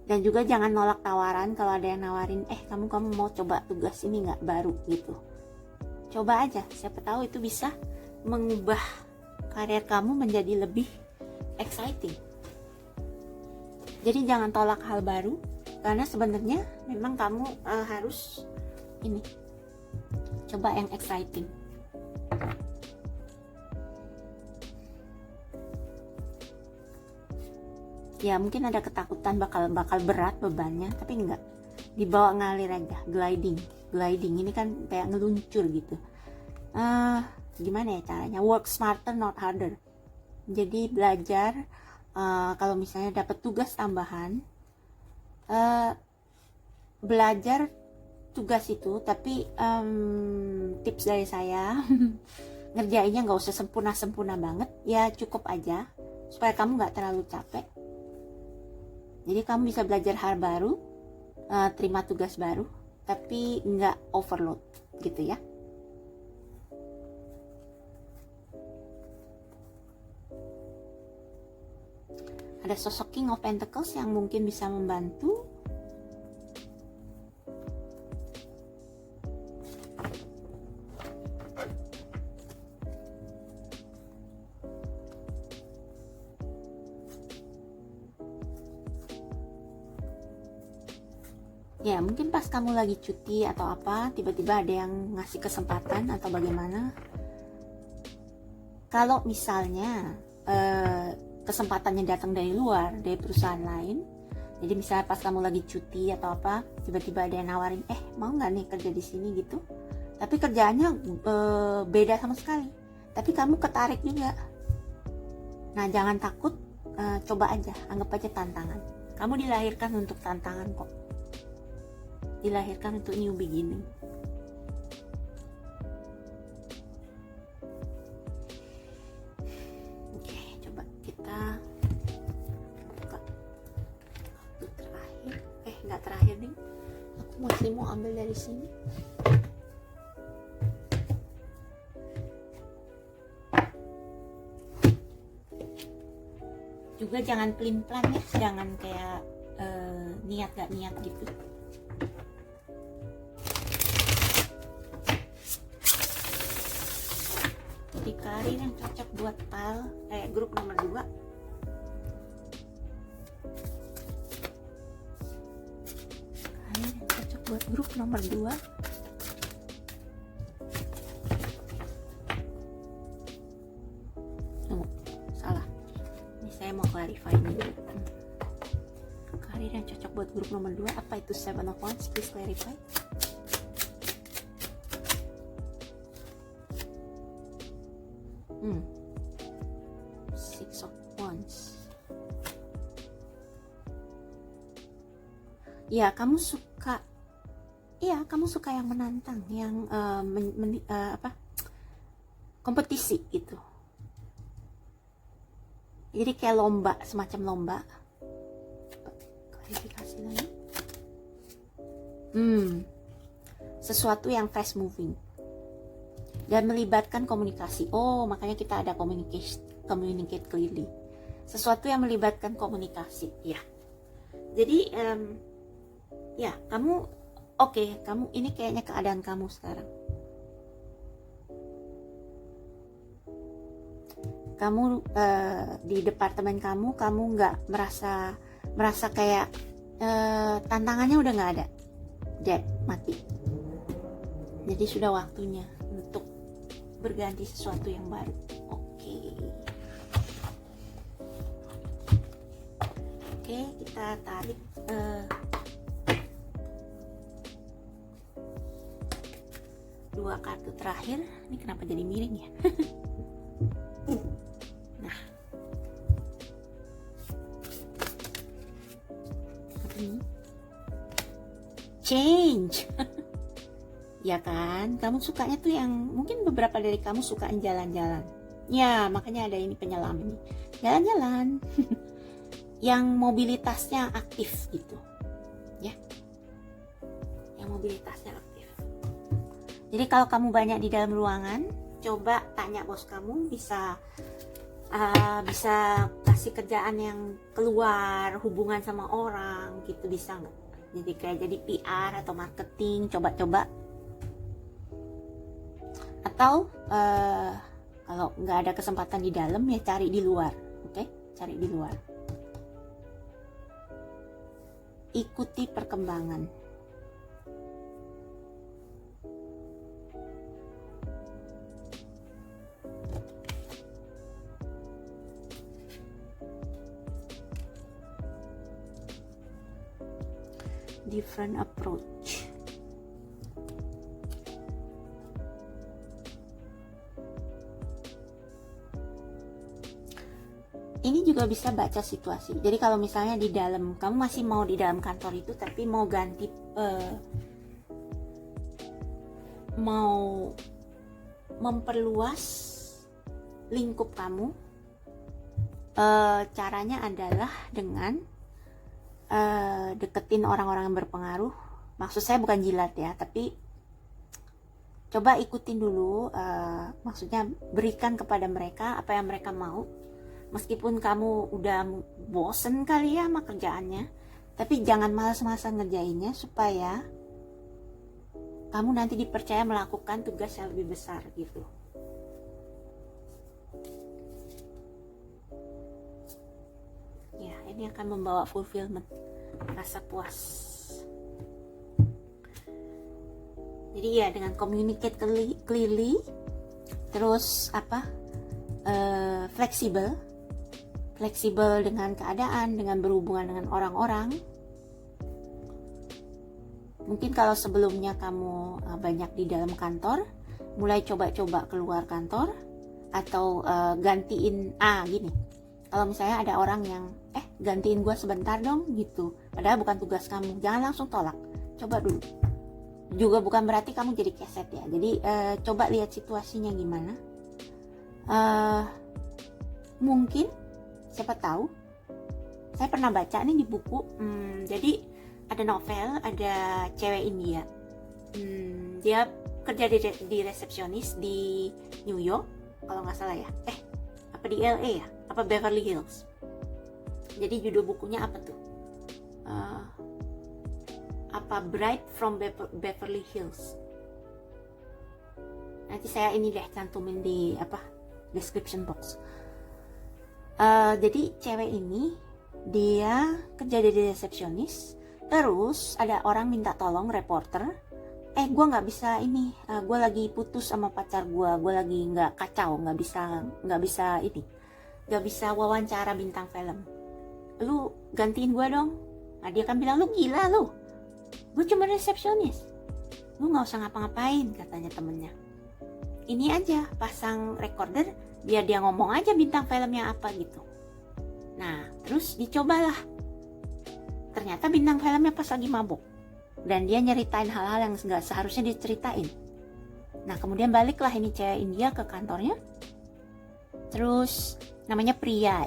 Dan juga jangan nolak tawaran kalau ada yang nawarin, kamu mau coba tugas ini nggak, baru gitu. Coba aja, siapa tahu itu bisa mengubah karir kamu menjadi lebih exciting. Jadi jangan tolak hal baru, karena sebenarnya memang kamu harus coba yang exciting. Ya mungkin ada ketakutan bakal berat bebannya, tapi enggak, dibawa ngalir aja. Gliding ini kan kayak ngeluncur gitu. Gimana ya caranya? Work smarter not harder. Jadi belajar kalau misalnya dapat tugas tambahan, belajar tugas itu, tapi tips dari saya ngerjainnya nggak usah sempurna banget, ya cukup aja supaya kamu nggak terlalu capek. Jadi kamu bisa belajar hal baru, terima tugas baru, tapi nggak overload gitu ya. Ada sosok King of Pentacles yang mungkin bisa membantu. Ya, mungkin pas kamu lagi cuti atau apa, tiba-tiba ada yang ngasih kesempatan atau bagaimana. Kalau misalnya kesempatannya datang dari luar, dari perusahaan lain, jadi misalnya pas kamu lagi cuti atau apa, tiba-tiba ada yang nawarin, mau nggak nih kerja di sini gitu, tapi kerjaannya beda sama sekali, tapi kamu ketarik juga. Nah, jangan takut, coba aja, anggap aja tantangan. Kamu dilahirkan untuk tantangan kok, dilahirkan untuk new beginning. Oke, coba kita buka kartu terakhir. Nggak terakhir nih, aku masih mau ambil dari sini. Juga jangan pelin-pelan ya, jangan kayak niat gak niat gitu. Jadi karir yang cocok buat grup nomor 2. Karir yang cocok buat grup nomor 2. Salah. Ini saya mau clarify dulu. Karir yang cocok buat grup nomor 2, apa itu 7 of Wands? Please clarify. Six of Wands. Ya, kamu suka yang menantang, yang kompetisi gitu. Jadi kayak lomba, semacam lomba. Klarifikasi lagi. Sesuatu yang fast moving dan melibatkan komunikasi. Makanya kita ada communicate clearly. Sesuatu yang melibatkan komunikasi, ya. Jadi ya, kamu ini kayaknya keadaan kamu sekarang. Kamu di departemen kamu nggak merasa kayak tantangannya udah nggak ada, dead, mati. Jadi sudah waktunya untuk berganti sesuatu yang baru. Oke, kita tarik dua kartu terakhir. Ini kenapa jadi miring ya? Nah, change. Ya kan, kamu sukanya tuh yang mungkin beberapa dari kamu sukaan jalan-jalan. Ya, makanya ada ini penyelam ini. Jalan-jalan. Yang mobilitasnya aktif gitu. Ya. Yang mobilitasnya aktif. Jadi kalau kamu banyak di dalam ruangan, coba tanya bos kamu, bisa kasih kerjaan yang keluar, hubungan sama orang gitu, bisa nggak? Jadi kayak jadi PR atau marketing, coba-coba. Atau kalau nggak ada kesempatan di dalam, ya cari di luar. Oke? Cari di luar. Ikuti perkembangan. Different approach. Ini juga juga bisa baca situasi. Jadi kalau misalnya di dalam, kamu masih mau di dalam kantor itu tapi mau ganti, mau memperluas lingkup kamu, caranya adalah dengan deketin orang-orang yang berpengaruh. Maksud saya bukan jilat ya, tapi coba ikutin dulu, maksudnya berikan kepada mereka apa yang mereka mau. Meskipun kamu udah bosen kali ya sama kerjaannya, tapi jangan malas-malasan ngerjainnya supaya kamu nanti dipercaya melakukan tugas yang lebih besar gitu. Ya, ini akan membawa fulfillment, rasa puas. Jadi ya dengan communicate clearly, terus fleksibel dengan keadaan, dengan berhubungan dengan orang-orang. Mungkin kalau sebelumnya kamu banyak di dalam kantor, mulai coba-coba keluar kantor, atau gantiin, gini, kalau misalnya ada orang yang gantiin gue sebentar dong gitu, padahal bukan tugas kamu, jangan langsung tolak, coba dulu. Juga bukan berarti kamu jadi keset ya, jadi coba lihat situasinya gimana. Mungkin, siapa tahu, saya pernah baca nih di buku, jadi ada novel, ada cewek India, dia kerja di resepsionis di New York kalau nggak salah ya, apa di LA ya, apa Beverly Hills. Jadi judul bukunya apa tuh, apa Bride from Beverly Hills. Nanti saya ini deh cantumin di description box. Jadi cewek ini dia kerja di resepsionis, terus ada orang minta tolong, reporter, gue nggak bisa ini, gue lagi putus sama pacar gue lagi nggak kacau, nggak bisa wawancara bintang film, lu gantiin gue dong. Nah dia kan bilang, lu gila lu, gue cuma resepsionis, lu nggak usah ngapa-ngapain, katanya temennya. Ini aja pasang recorder biar dia ngomong aja bintang filmnya apa gitu. Nah terus dicobalah, ternyata bintang filmnya pas lagi mabuk dan dia nyeritain hal-hal yang nggak seharusnya diceritain. Nah kemudian baliklah ini cewek India ke kantornya, terus namanya Priya.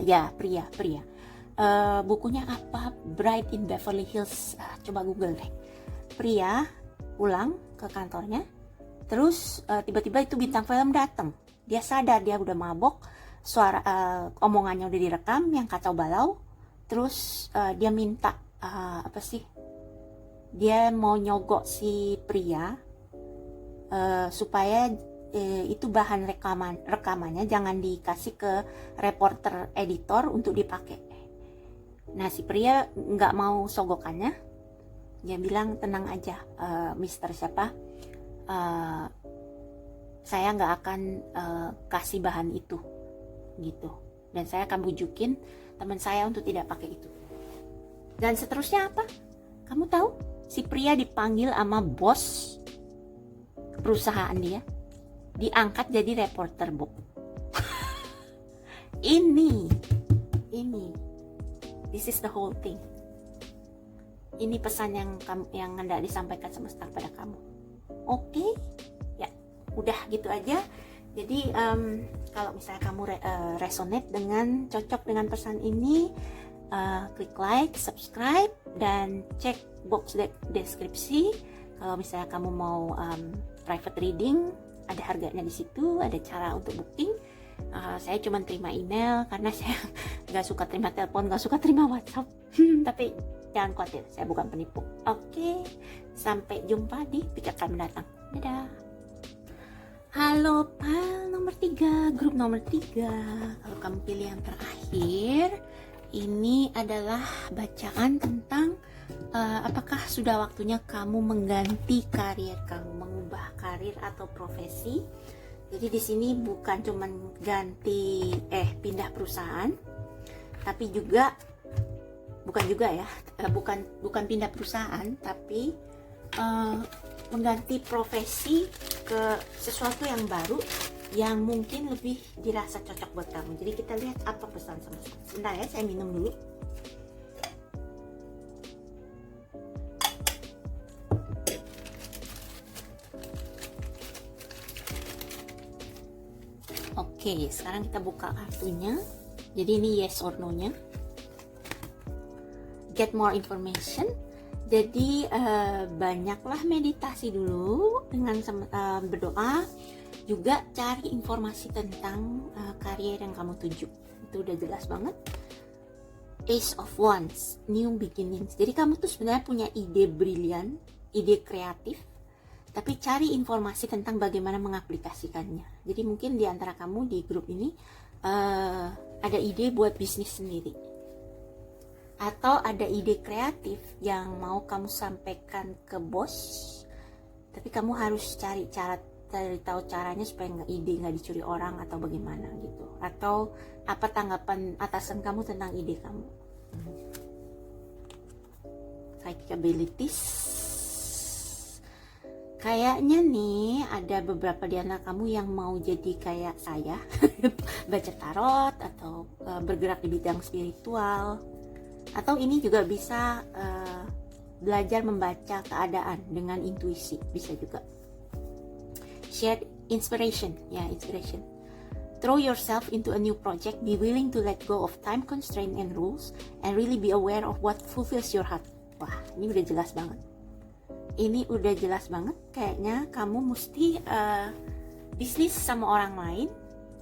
Bukunya apa, Bride in Beverly Hills, coba google deh. Priya pulang ke kantornya, terus tiba-tiba itu bintang film datang. Dia sadar dia udah mabok, suara omongannya udah direkam yang kacau balau. Terus dia minta dia mau nyogok si Priya supaya itu bahan rekamannya jangan dikasih ke reporter editor untuk dipakai. Nah si Priya nggak mau sogokannya, dia bilang tenang aja, Mister siapa, saya nggak akan kasih bahan itu gitu, dan saya akan bujukin teman saya untuk tidak pakai itu. Dan seterusnya apa? Kamu tahu? Si Priya dipanggil sama bos perusahaan dia, diangkat jadi reporter, Bu. Ini this is the whole thing. Ini pesan yang hendak disampaikan semesta pada kamu. Oke? Ya, udah gitu aja. Jadi kalau misalnya kamu resonate cocok dengan pesan ini, klik like, subscribe, dan cek box deskripsi. Kalau misalnya kamu mau private reading, ada harganya di situ, ada cara untuk booking. Saya cuma terima email karena saya nggak suka terima telepon, nggak suka terima WhatsApp. Tapi jangan khawatir, saya bukan penipu. Oke, sampai jumpa di PKK mendatang. Dadah. Halo pal nomor 3, grup nomor 3. Kalau kamu pilih yang terakhir, ini adalah bacaan tentang apakah sudah waktunya kamu mengganti karir kamu, mengubah karir atau profesi. Jadi di sini bukan cuma pindah perusahaan, tapi juga bukan pindah perusahaan, tapi mengganti profesi ke sesuatu yang baru yang mungkin lebih dirasa cocok buat kamu. Jadi kita lihat apa pesan sama-sama. Sebentar ya, saya minum dulu. Oke, sekarang kita buka kartunya. Jadi ini yes or no-nya. Get more information. Jadi banyaklah meditasi dulu dengan berdoa. Juga cari informasi tentang karier yang kamu tuju. Itu udah jelas banget. Ace of Wands, new beginnings. Jadi kamu tuh sebenarnya punya ide brilian, ide kreatif, tapi cari informasi tentang bagaimana mengaplikasikannya. Jadi mungkin di antara kamu di grup ini ada ide buat bisnis sendiri, atau ada ide kreatif yang mau kamu sampaikan ke bos, tapi kamu harus cari tahu caranya supaya ide nggak dicuri orang atau bagaimana gitu. Atau apa tanggapan atasan kamu tentang ide kamu. Psychic abilities. Kayaknya nih ada beberapa di antara kamu yang mau jadi kayak saya, baca tarot atau bergerak di bidang spiritual. Atau ini juga bisa belajar membaca keadaan dengan intuisi, bisa juga. Share inspiration, inspiration. Throw yourself into a new project, be willing to let go of time constraint and rules, and really be aware of what fulfills your heart. Wah, ini udah jelas banget. Ini udah jelas banget, kayaknya kamu mesti bisnis sama orang lain,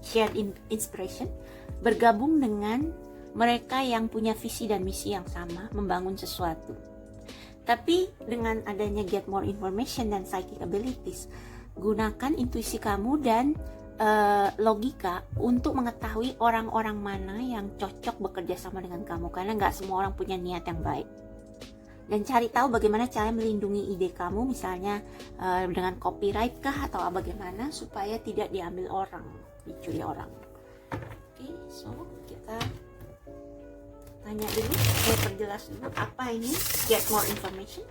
share inspiration, bergabung dengan mereka yang punya visi dan misi yang sama, membangun sesuatu. Tapi dengan adanya get more information dan psychic abilities, gunakan intuisi kamu dan logika untuk mengetahui orang-orang mana yang cocok bekerja sama dengan kamu, karena nggak semua orang punya niat yang baik. Dan cari tahu bagaimana cara melindungi ide kamu, misalnya dengan copyright kah atau bagaimana supaya tidak diambil orang, dicuri orang. Oke, so kita tanya dulu, saya perjelas dulu apa ini get more information.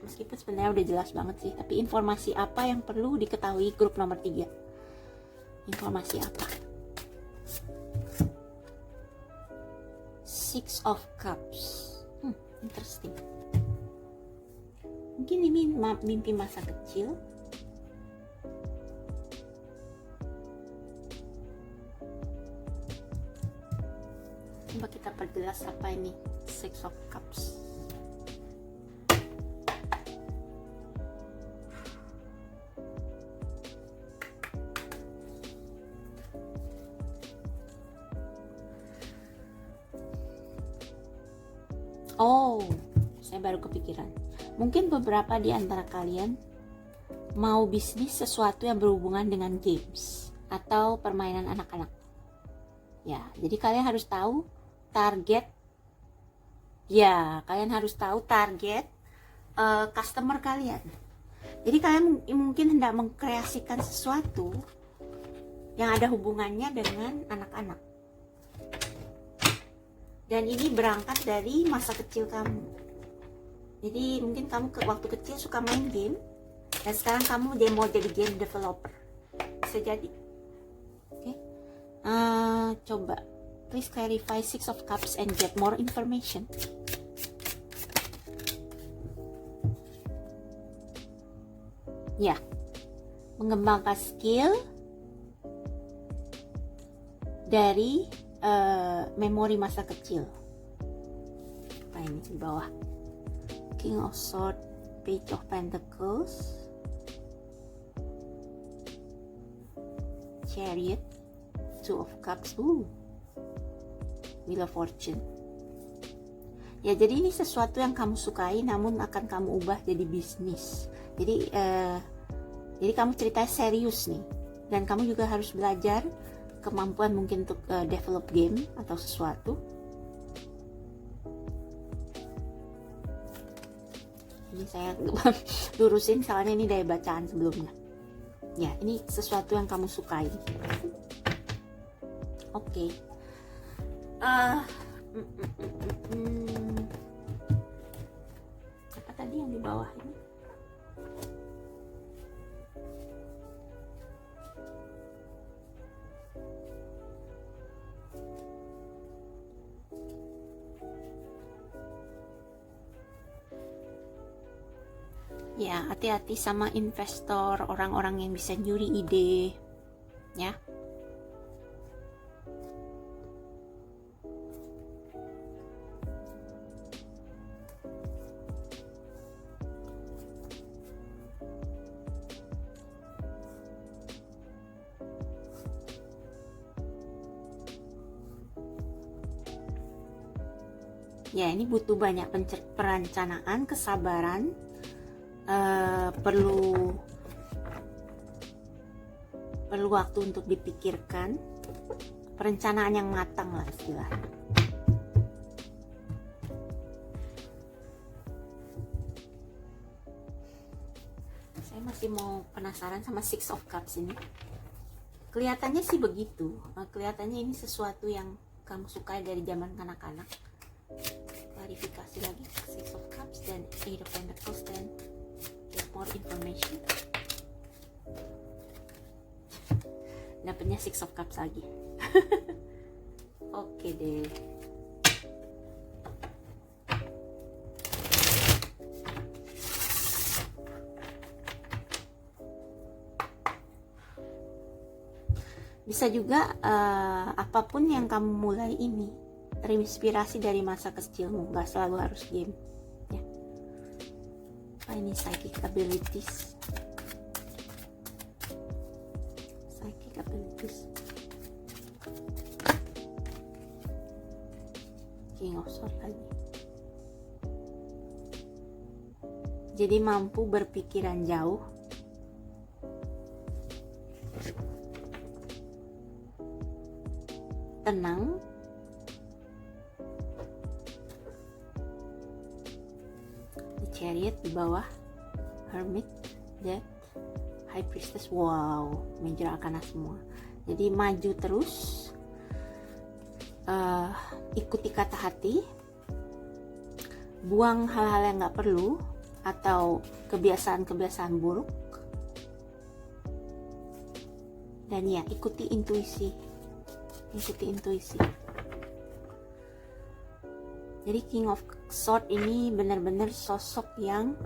Meskipun sebenarnya udah jelas banget sih, tapi informasi apa yang perlu diketahui grup nomor 3? Informasi apa? Six of Cups. Interesting. Mungkin ini mimpi masa kecil. Coba kita perjelas apa ini Six of Cups. Oh, saya baru kepikiran. Mungkin beberapa di antara kalian mau bisnis sesuatu yang berhubungan dengan games atau permainan anak-anak. Ya, jadi kalian harus tahu target. Ya, kalian harus tahu target customer kalian. Jadi kalian mungkin hendak mengkreasikan sesuatu yang ada hubungannya dengan anak-anak. Dan ini berangkat dari masa kecil kamu. Jadi mungkin kamu waktu kecil suka main game, dan sekarang kamu mau jadi game developer. Bisa jadi. Oke. Coba please clarify Six of Cups and get more information. Ya, mengembangkan skill dari memori masa kecil. Apa ini di bawah? King of Swords, Page of Pentacles, Chariot, Two of Cups, Wheel of Fortune. Ya, jadi ini sesuatu yang kamu sukai namun akan kamu ubah jadi bisnis. Jadi kamu ceritanya serius nih, dan kamu juga harus belajar kemampuan mungkin untuk develop game atau sesuatu. Ini saya lurusin soalnya ini dari bacaan sebelumnya. Ya, ini sesuatu yang kamu sukai. Oke. Apa tadi yang di bawah ini? Ya, hati-hati sama investor, orang-orang yang bisa nyuri ide, ya. Ya, ini butuh banyak perencanaan, kesabaran, perlu waktu untuk dipikirkan, perencanaan yang matang lah istilahnya. Saya masih mau penasaran sama Six of Cups ini. Kelihatannya sih begitu, kelihatannya ini sesuatu yang kamu sukai dari zaman kanak-kanak. Klarifikasi lagi, Six of Cups dan Eight of Pentacles, dan get more information. Dapatnya Six of Cups lagi. Oke deh. Bisa juga apapun yang kamu mulai ini terinspirasi dari masa kecilmu, gak selalu harus game ya. Ini psychic abilities, King of Swords lagi. Jadi mampu berpikiran jauh, tenang, The Chariot di bawah, Hermit, Death, High Priestess. Wow, Major Arcana semua. Jadi maju terus, ikuti kata hati, buang hal-hal yang gak perlu atau kebiasaan-kebiasaan buruk, dan ya ikuti intuisi. Jadi King of Swords ini benar-benar sosok yang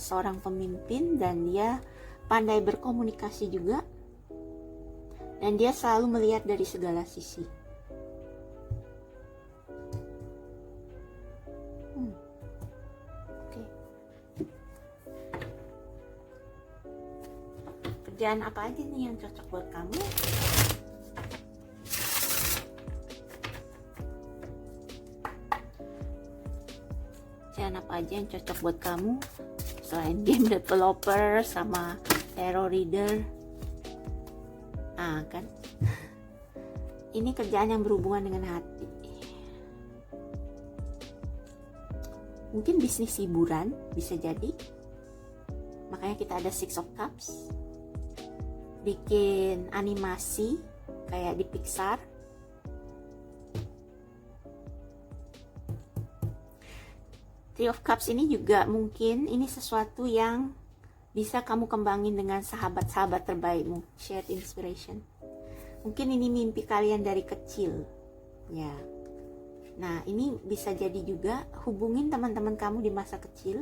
seorang pemimpin, dan dia pandai berkomunikasi juga, dan dia selalu melihat dari segala sisi. Oke. Kerjaan apa aja nih yang cocok buat kamu? Apa aja yang cocok buat kamu selain game developer sama tarot reader? Kan ini kerjaan yang berhubungan dengan hati, mungkin bisnis hiburan bisa jadi, makanya kita ada Six of Cups. Bikin animasi kayak di Pixar. Three of Cups ini juga mungkin ini sesuatu yang bisa kamu kembangin dengan sahabat-sahabat terbaikmu. Shared inspiration. Mungkin ini mimpi kalian dari kecil, ya. Nah, ini bisa jadi juga hubungin teman-teman kamu di masa kecil.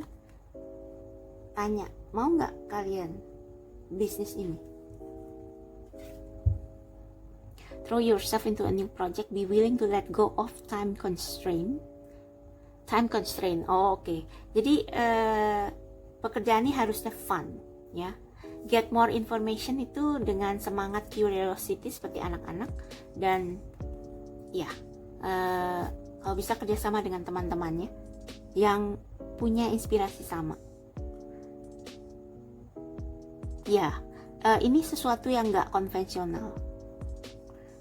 Tanya, mau nggak kalian bisnis ini? Throw yourself into a new project. Be willing to let go of time constraint. Oh, oke. Jadi pekerjaan ini harusnya fun, ya. Get more information itu dengan semangat curiosity seperti anak-anak, dan ya kalau bisa kerjasama dengan teman-temannya yang punya inspirasi sama. Ya, ini sesuatu yang nggak konvensional,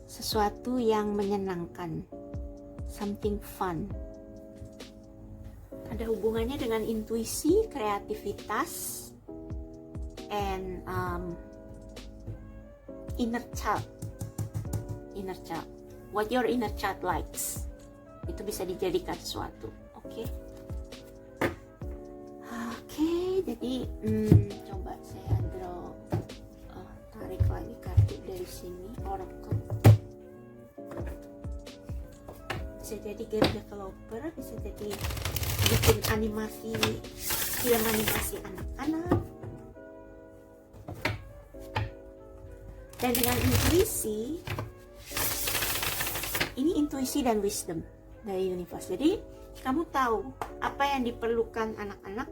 sesuatu yang menyenangkan, something fun. Ada hubungannya dengan intuisi, kreativitas, and inner child. What your inner child likes, itu bisa dijadikan sesuatu. Oke. Jadi coba saya draw, tarik lagi kartu dari sini, oracle. Bisa jadi game developer, bisa jadi bikin animasi, film animasi anak-anak, anak-anak. Dan dengan intuisi, ini intuisi dan wisdom dari universe. Jadi kamu tahu apa yang diperlukan anak-anak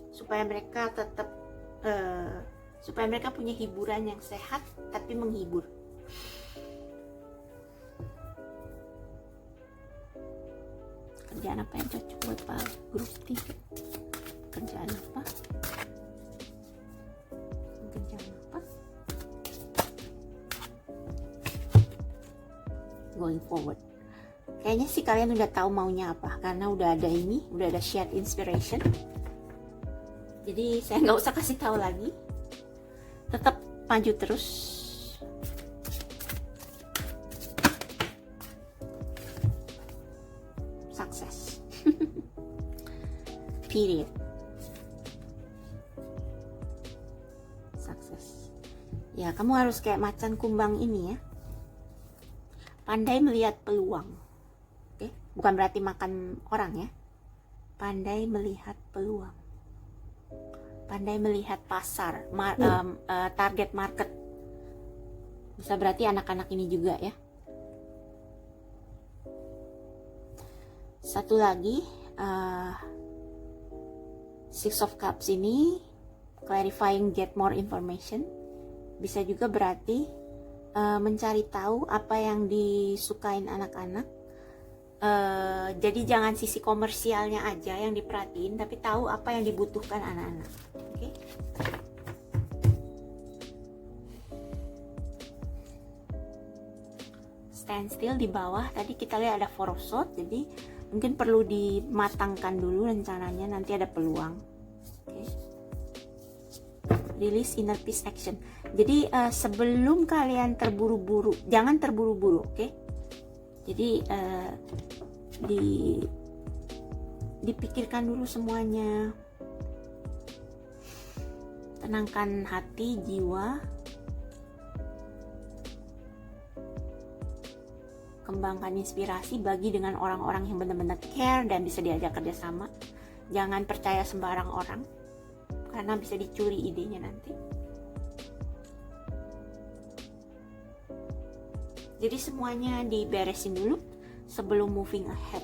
supaya mereka tetap supaya mereka punya hiburan yang sehat tapi menghibur. Kerjaan apa yang cocok buat Pak Grup 3? Kerjaan apa? Going forward, kayaknya sih kalian udah tahu maunya apa karena udah ada shared inspiration. Jadi saya nggak usah kasih tahu lagi, tetap maju terus. Sukses. Period. Sukses. Ya, kamu harus kayak macan kumbang ini ya. Pandai melihat peluang. Oke, bukan berarti makan orang ya. Pandai melihat peluang. Pandai melihat pasar, target market. Bisa berarti anak-anak ini juga ya. Satu lagi, Six of Cups ini clarifying, get more information. Bisa juga berarti mencari tahu apa yang disukain anak-anak. Jadi jangan sisi komersialnya aja yang diperhatiin, tapi tahu apa yang dibutuhkan anak-anak. Oke? Stand still di bawah. Tadi kita lihat ada Four of Swords, jadi mungkin perlu dimatangkan dulu rencananya, nanti ada peluang. Oke? Release inner peace action. Jadi sebelum kalian terburu-buru, jangan terburu-buru, oke? Jadi dipikirkan dulu semuanya, tenangkan hati, jiwa, kembangkan inspirasi, bagi dengan orang-orang yang benar-benar care dan bisa diajak kerjasama. Jangan percaya sembarang orang, karena bisa dicuri idenya nanti. Jadi semuanya diberesin dulu sebelum moving ahead.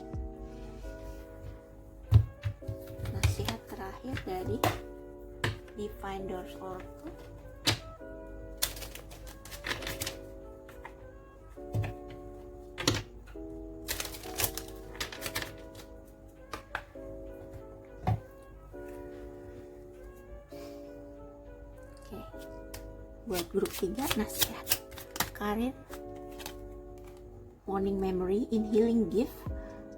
Nasihat terakhir dari Divine Doors Oracle. Oke. Buat grup 3 nasihat. Karir, morning memory in healing gift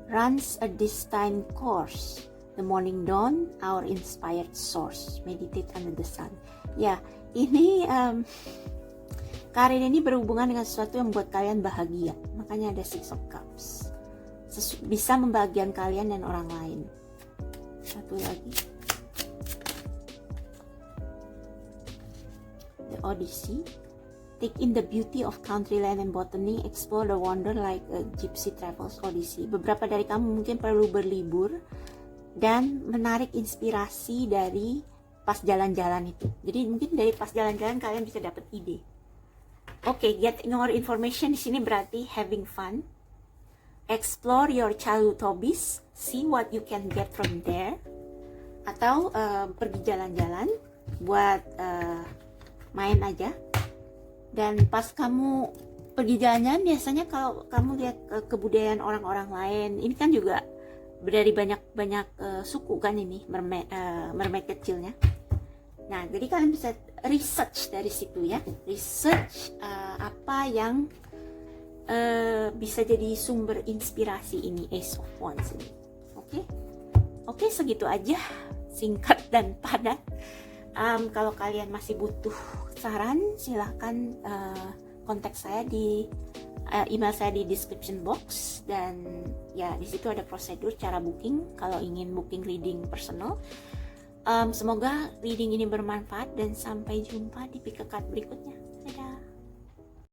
runs a destined course. The morning dawn, our inspired source. Meditate under the sun. Ya, ini karir ini berhubungan dengan sesuatu yang membuat kalian bahagia. Makanya ada Six of Cups. Bisa membahagiakan kalian dan orang lain. Satu lagi. The Odyssey. Take in the beauty of country land and botany, explore the wonder like a gypsy travels odyssey. Beberapa dari kamu mungkin perlu berlibur dan menarik inspirasi dari pas jalan-jalan itu. Jadi mungkin dari pas jalan-jalan kalian bisa dapat ide. Oke, get more information di sini berarti having fun. Explore your childhood hobbies, see what you can get from there. Atau pergi jalan-jalan buat main aja. Dan pas kamu pergi jalan-jalan, biasanya kalau kamu lihat kebudayaan orang-orang lain, ini kan juga dari banyak suku kan ini, mermaid kecilnya. Nah, jadi kalian bisa research dari situ ya, research apa yang bisa jadi sumber inspirasi ini, Ace of Wands ini. Oke, segitu aja, singkat dan padat. Kalau kalian masih butuh saran, silahkan kontak saya di email saya di description box, dan ya di situ ada prosedur cara booking kalau ingin booking reading personal. Semoga reading ini bermanfaat dan sampai jumpa di pick a card berikutnya. Dadah.